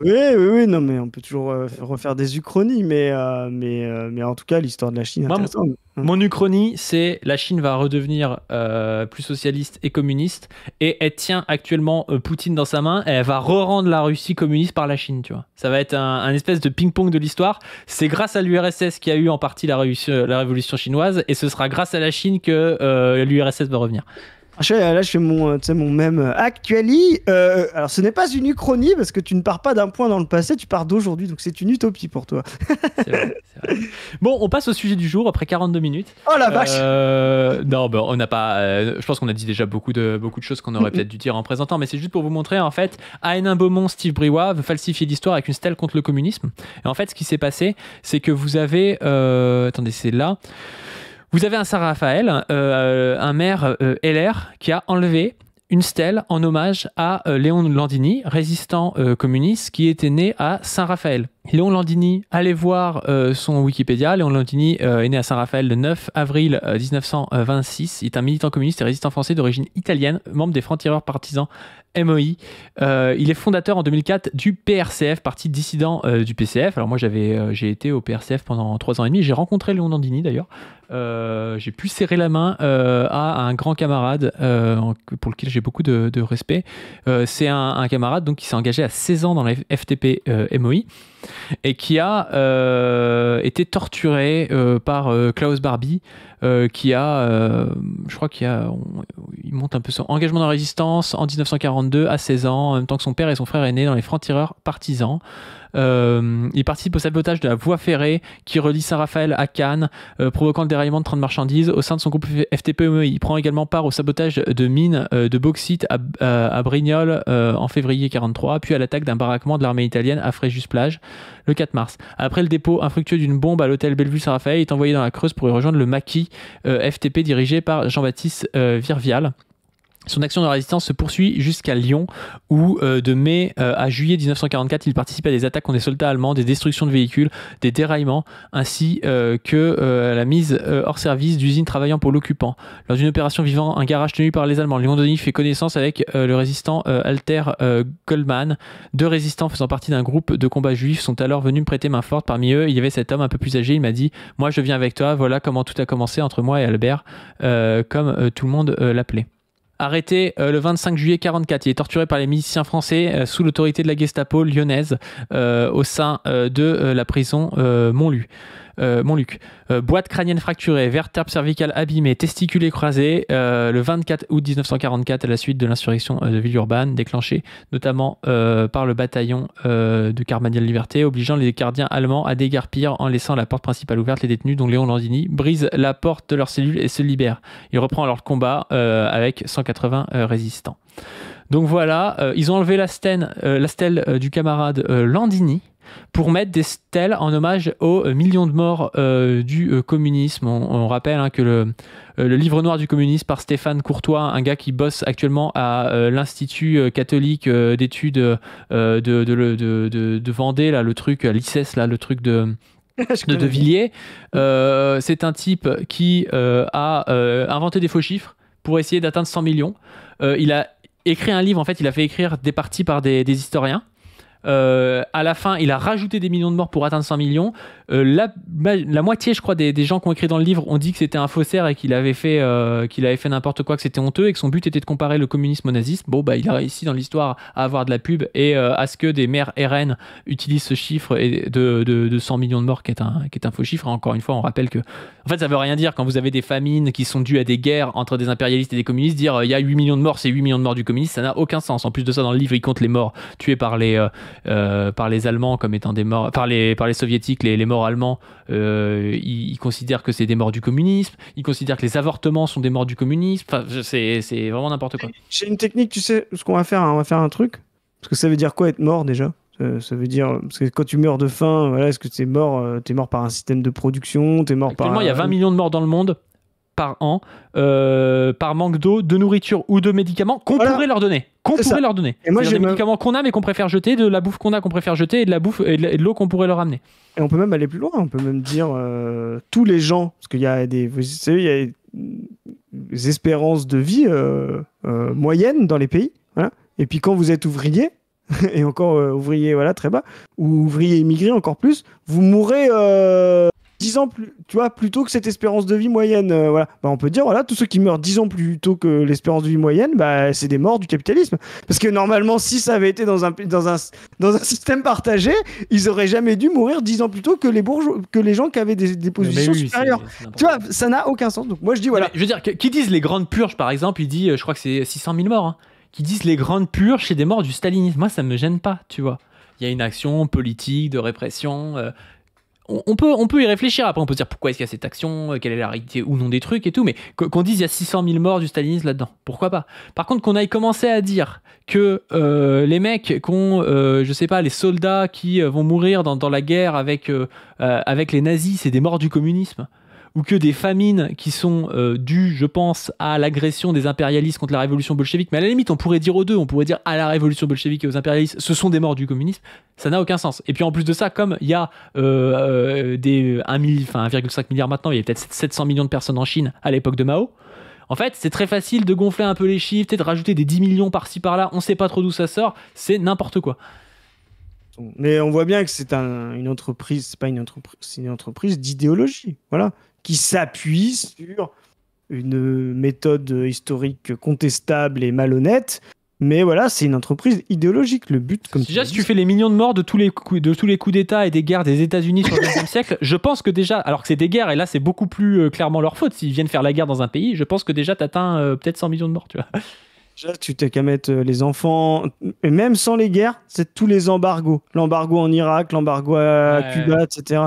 Oui, non, mais on peut toujours refaire des uchronies, mais en tout cas, l'histoire de la Chine est intéressante. Mon uchronie, c'est la Chine va redevenir plus socialiste et communiste, et elle tient actuellement Poutine dans sa main, et elle va re-rendre la Russie communiste par la Chine, tu vois. Ça va être un espèce de ping-pong de l'histoire. C'est grâce à l'URSS qui a eu en partie la révolution chinoise, et ce sera grâce à la Chine que l'URSS va revenir. Là, je fais mon même actuali. Alors, ce n'est pas une uchronie parce que tu ne pars pas d'un point dans le passé, tu pars d'aujourd'hui. Donc, c'est une utopie pour toi. C'est vrai. Bon, on passe au sujet du jour après 42 minutes. Oh la vache! Non, on n'a pas. Je pense qu'on a dit déjà beaucoup de choses qu'on aurait peut-être dû dire en présentant, mais c'est juste pour vous montrer en fait. À Hénin-Beaumont, Steve Briouat veut falsifier l'histoire avec une stèle contre le communisme. Et en fait, ce qui s'est passé, c'est que vous avez. Attendez, c'est là. Vous avez un Saint-Raphaël, un maire LR, qui a enlevé une stèle en hommage à Léon Landini, résistant communiste, qui était né à Saint-Raphaël. Léon Landini, allez voir son Wikipédia. Léon Landini est né à Saint-Raphaël le 9 avril 1926. Il est un militant communiste et résistant français d'origine italienne, membre des francs-tireurs partisans MOI. Il est fondateur en 2004 du PRCF, parti dissident du PCF. Alors moi j'ai été au PRCF pendant 3 ans et demi. J'ai rencontré Léon Landini d'ailleurs. J'ai pu serrer la main à un grand camarade pour lequel j'ai beaucoup de respect. C'est un camarade donc, qui s'est engagé à 16 ans dans la FTP MOI et qui a été torturé par Klaus Barbie, qui a, je crois il monte un peu son engagement dans la résistance en 1942 à 16 ans, en même temps que son père et son frère aîné dans les francs-tireurs partisans. Il participe au sabotage de la voie ferrée qui relie Saint-Raphaël à Cannes, provoquant le déraillement de trains de marchandises au sein de son groupe FTP-ME. Il prend également part au sabotage de mines de bauxite à Brignoles en février 1943, puis à l'attaque d'un baraquement de l'armée italienne à Fréjus-Plage le 4 mars. Après le dépôt infructueux d'une bombe à l'hôtel Bellevue Saint-Raphaël, il est envoyé dans la Creuse pour y rejoindre le maquis FTP dirigé par Jean-Baptiste Virvial. Son action de résistance se poursuit jusqu'à Lyon, où de mai à juillet 1944, il participe à des attaques contre des soldats allemands, des destructions de véhicules, des déraillements, ainsi que la mise hors service d'usines travaillant pour l'occupant. Lors d'une opération visant un garage tenu par les Allemands, Léon Landini fait connaissance avec le résistant Alter Goldman. 2 résistants faisant partie d'un groupe de combat juif sont alors venus me prêter main forte. Parmi eux, il y avait cet homme un peu plus âgé. Il m'a dit « Moi, je viens avec toi. Voilà comment tout a commencé entre moi et Albert, comme tout le monde l'appelait. » Arrêté le 25 juillet 1944, il est torturé par les miliciens français sous l'autorité de la Gestapo lyonnaise au sein de la prison Montluc. Boîte crânienne fracturée, vertèbre cervicale abîmée, testicules écrasés le 24 août 1944 à la suite de l'insurrection de Villeurbanne déclenchée notamment par le bataillon de Carmaniel Liberté, obligeant les gardiens allemands à déguerpir en laissant la porte principale ouverte. Les détenus, dont Léon Landini, brisent la porte de leur cellule et se libèrent. Il reprend alors le combat avec 180 résistants. Donc voilà, ils ont enlevé la stèle du camarade Landini pour mettre des stèles en hommage aux millions de morts du communisme. On rappelle que le livre noir du communisme par Stéphane Courtois, un gars qui bosse actuellement à l'Institut catholique d'études de Vendée, là, le truc, à l'ICES, là, le truc de Villiers. C'est un type qui a inventé des faux chiffres pour essayer d'atteindre 100 millions. Il a écrit un livre, en fait, il a fait écrire des parties par des historiens. À la fin, il a rajouté des millions de morts pour atteindre 100 millions. La moitié, je crois, des gens qui ont écrit dans le livre ont dit que c'était un faussaire et qu'il avait fait n'importe quoi, que c'était honteux et que son but était de comparer le communisme au nazisme. Bon, il a réussi dans l'histoire à avoir de la pub et à ce que des maires RN utilisent ce chiffre de 100 millions de morts qui est un faux chiffre. Encore une fois, on rappelle que en fait, ça veut rien dire quand vous avez des famines qui sont dues à des guerres entre des impérialistes et des communistes. Dire il y a 8 millions de morts, c'est 8 millions de morts du communisme, ça n'a aucun sens. En plus de ça, dans le livre, il compte les morts tués par les par les Allemands comme étant des morts, par les Soviétiques, les morts allemands, ils considèrent que c'est des morts du communisme, ils considèrent que les avortements sont des morts du communisme, enfin, c'est vraiment n'importe quoi. J'ai une technique, tu sais, ce qu'on va faire, hein, on va faire un truc, parce que ça veut dire quoi être mort déjà? Ça veut dire, parce que quand tu meurs de faim, voilà, est-ce que t'es mort par un système de production, t'es mort Actuellement, par... il y a 20 millions de morts dans le monde par an, par manque d'eau, de nourriture ou de médicaments qu'on pourrait leur donner. Et moi, j'ai des médicaments qu'on a mais qu'on préfère jeter, de la bouffe qu'on a qu'on préfère jeter, et de la bouffe et de l'eau qu'on pourrait leur amener. Et on peut même aller plus loin, on peut même dire tous les gens, parce qu'il y a vous savez, il y a des espérances de vie moyennes dans les pays, voilà. Et puis quand vous êtes ouvrier, et encore ouvrier voilà, très bas, ou ouvrier immigré encore plus, vous mourrez 10 ans plus, tu vois, plus tôt que cette espérance de vie moyenne. Voilà. Bah, on peut dire, voilà, tous ceux qui meurent 10 ans plus tôt que l'espérance de vie moyenne, bah, c'est des morts du capitalisme. Parce que normalement, si ça avait été dans un système partagé, ils auraient jamais dû mourir 10 ans plus tôt que les bourgeois, que les gens qui avaient des positions supérieures. Tu vois, ça n'a aucun sens. Donc moi, je dis, voilà. Mais, je veux dire, qui disent les grandes purges, par exemple, il dit, je crois que c'est 600 000 morts, hein, qui disent les grandes purges, c'est des morts du stalinisme. Moi, ça me gêne pas, tu vois. Il y a une action politique de répression. On peut y réfléchir. Après, on peut se dire pourquoi est-ce qu'il y a cette action, quelle est la réalité ou non des trucs et tout. Mais qu'on dise il y a 600 000 morts du stalinisme là-dedans, pourquoi pas. Par contre, qu'on aille commencer à dire que les mecs je sais pas, les soldats qui vont mourir dans la guerre avec les nazis, c'est des morts du communisme. Ou que des famines qui sont dues, je pense, à l'agression des impérialistes contre la révolution bolchevique. Mais à la limite, on pourrait dire aux deux, on pourrait dire à la révolution bolchevique et aux impérialistes, ce sont des morts du communisme. Ça n'a aucun sens. Et puis en plus de ça, comme il y a 1,5 milliard maintenant, il y a peut-être 700 millions de personnes en Chine à l'époque de Mao. En fait, c'est très facile de gonfler un peu les chiffres, de rajouter des 10 millions par-ci par-là, on sait pas trop d'où ça sort, c'est n'importe quoi. Mais on voit bien que c'est une entreprise, c'est pas une entreprise, c'est une entreprise d'idéologie, voilà, qui s'appuie sur une méthode historique contestable et malhonnête. Mais voilà, c'est une entreprise idéologique. Le but, comme déjà, si tu fais les millions de morts de tous les coups d'État et des guerres des États-Unis sur le XXe siècle, je pense que déjà, alors que c'est des guerres, et là c'est beaucoup plus clairement leur faute, s'ils viennent faire la guerre dans un pays, je pense que déjà t'atteins peut-être 100 millions de morts, tu vois. Déjà, tu t'es qu'à mettre les enfants, et même sans les guerres, c'est tous les embargos. L'embargo en Irak, l'embargo à Cuba, etc.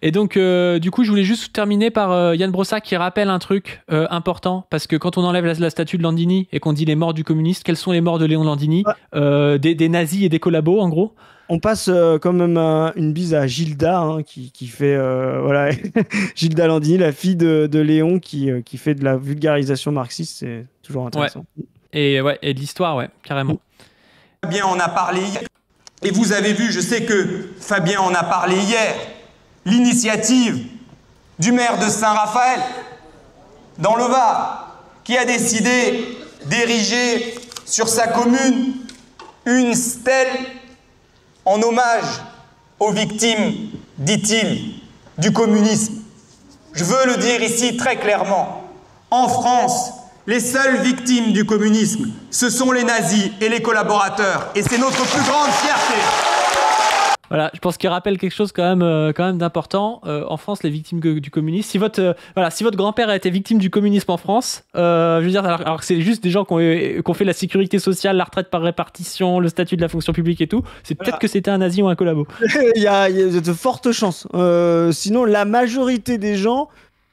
Et donc, du coup, je voulais juste terminer par Yann Brossa qui rappelle un truc important, parce que quand on enlève la statue de Landini et qu'on dit les morts du communiste, quelles sont les morts de Léon Landini, des nazis et des collabos, en gros. On passe quand même une bise à Gilda, hein, qui fait voilà, Gilda Landini, la fille de Léon, qui fait de la vulgarisation marxiste. C'est toujours intéressant. Ouais. Et de l'histoire, ouais, carrément. Fabien en a parlé hier. Et vous avez vu, je sais que Fabien en a parlé hier, l'initiative du maire de Saint-Raphaël, dans le Var, qui a décidé d'ériger sur sa commune une stèle en hommage aux victimes, dit-il, du communisme. Je veux le dire ici très clairement. En France, les seules victimes du communisme, ce sont les nazis et les collaborateurs. Et c'est notre plus grande fierté. Voilà, je pense qu'il rappelle quelque chose quand même d'important. En France, les victimes du communisme, si votre grand-père a été victime du communisme en France, je veux dire, alors que c'est juste des gens qui ont fait la sécurité sociale, la retraite par répartition, le statut de la fonction publique et tout, c'est peut-être que c'était un nazi ou un collabo. Il y a de fortes chances. Sinon, la majorité des gens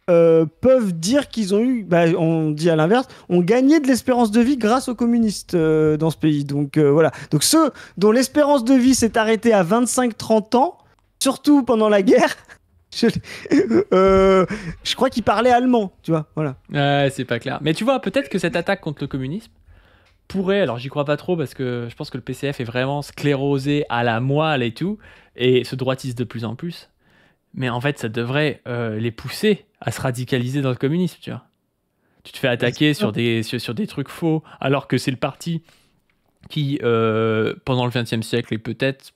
peuvent dire qu'ils ont eu, on dit à l'inverse, ont gagné de l'espérance de vie grâce aux communistes dans ce pays. Donc voilà. Donc ceux dont l'espérance de vie s'est arrêtée à 25-30 ans, surtout pendant la guerre, je crois qu'ils parlaient allemand, tu vois. Voilà. C'est pas clair. Mais tu vois, peut-être que cette attaque contre le communisme pourrait, alors j'y crois pas trop parce que je pense que le PCF est vraiment sclérosé à la moelle et tout, et se droitise de plus en plus. Mais en fait, ça devrait les pousser à se radicaliser dans le communisme, tu vois. Tu te fais attaquer sur des trucs faux, alors que c'est le parti qui, pendant le XXe siècle, et peut-être,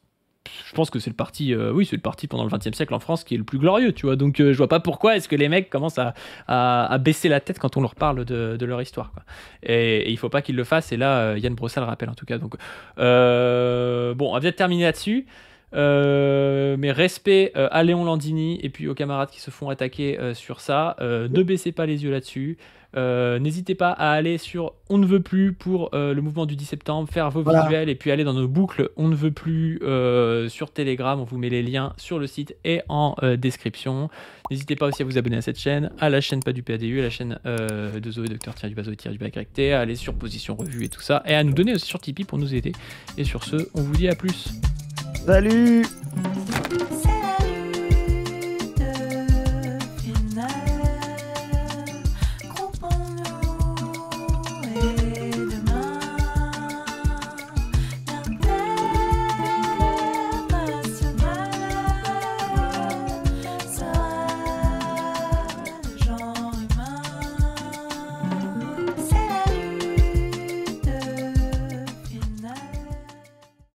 je pense que c'est le parti, c'est le parti pendant le XXe siècle en France qui est le plus glorieux, tu vois. Donc, je vois pas pourquoi est-ce que les mecs commencent à baisser la tête quand on leur parle de leur histoire, quoi. Et il faut pas qu'ils le fassent, et là, Yann Brossa le rappelle, en tout cas. Donc, on va peut-être terminer là-dessus. Mais respect à Léon Landini et puis aux camarades qui se font attaquer sur ça. Ne baissez pas les yeux là-dessus. N'hésitez pas à aller sur On ne veut plus pour le mouvement du 10 septembre, faire vos visuels et puis aller dans nos boucles On ne veut plus sur Telegram. On vous met les liens sur le site et en description. N'hésitez pas aussi à vous abonner à cette chaîne, à la chaîne Pas du PADU, à la chaîne de Zoé Docteur-du-Bazo-du-T, à aller sur Position Revue et tout ça, et à nous donner aussi sur Tipeee pour nous aider. Et sur ce, on vous dit à plus. Salut!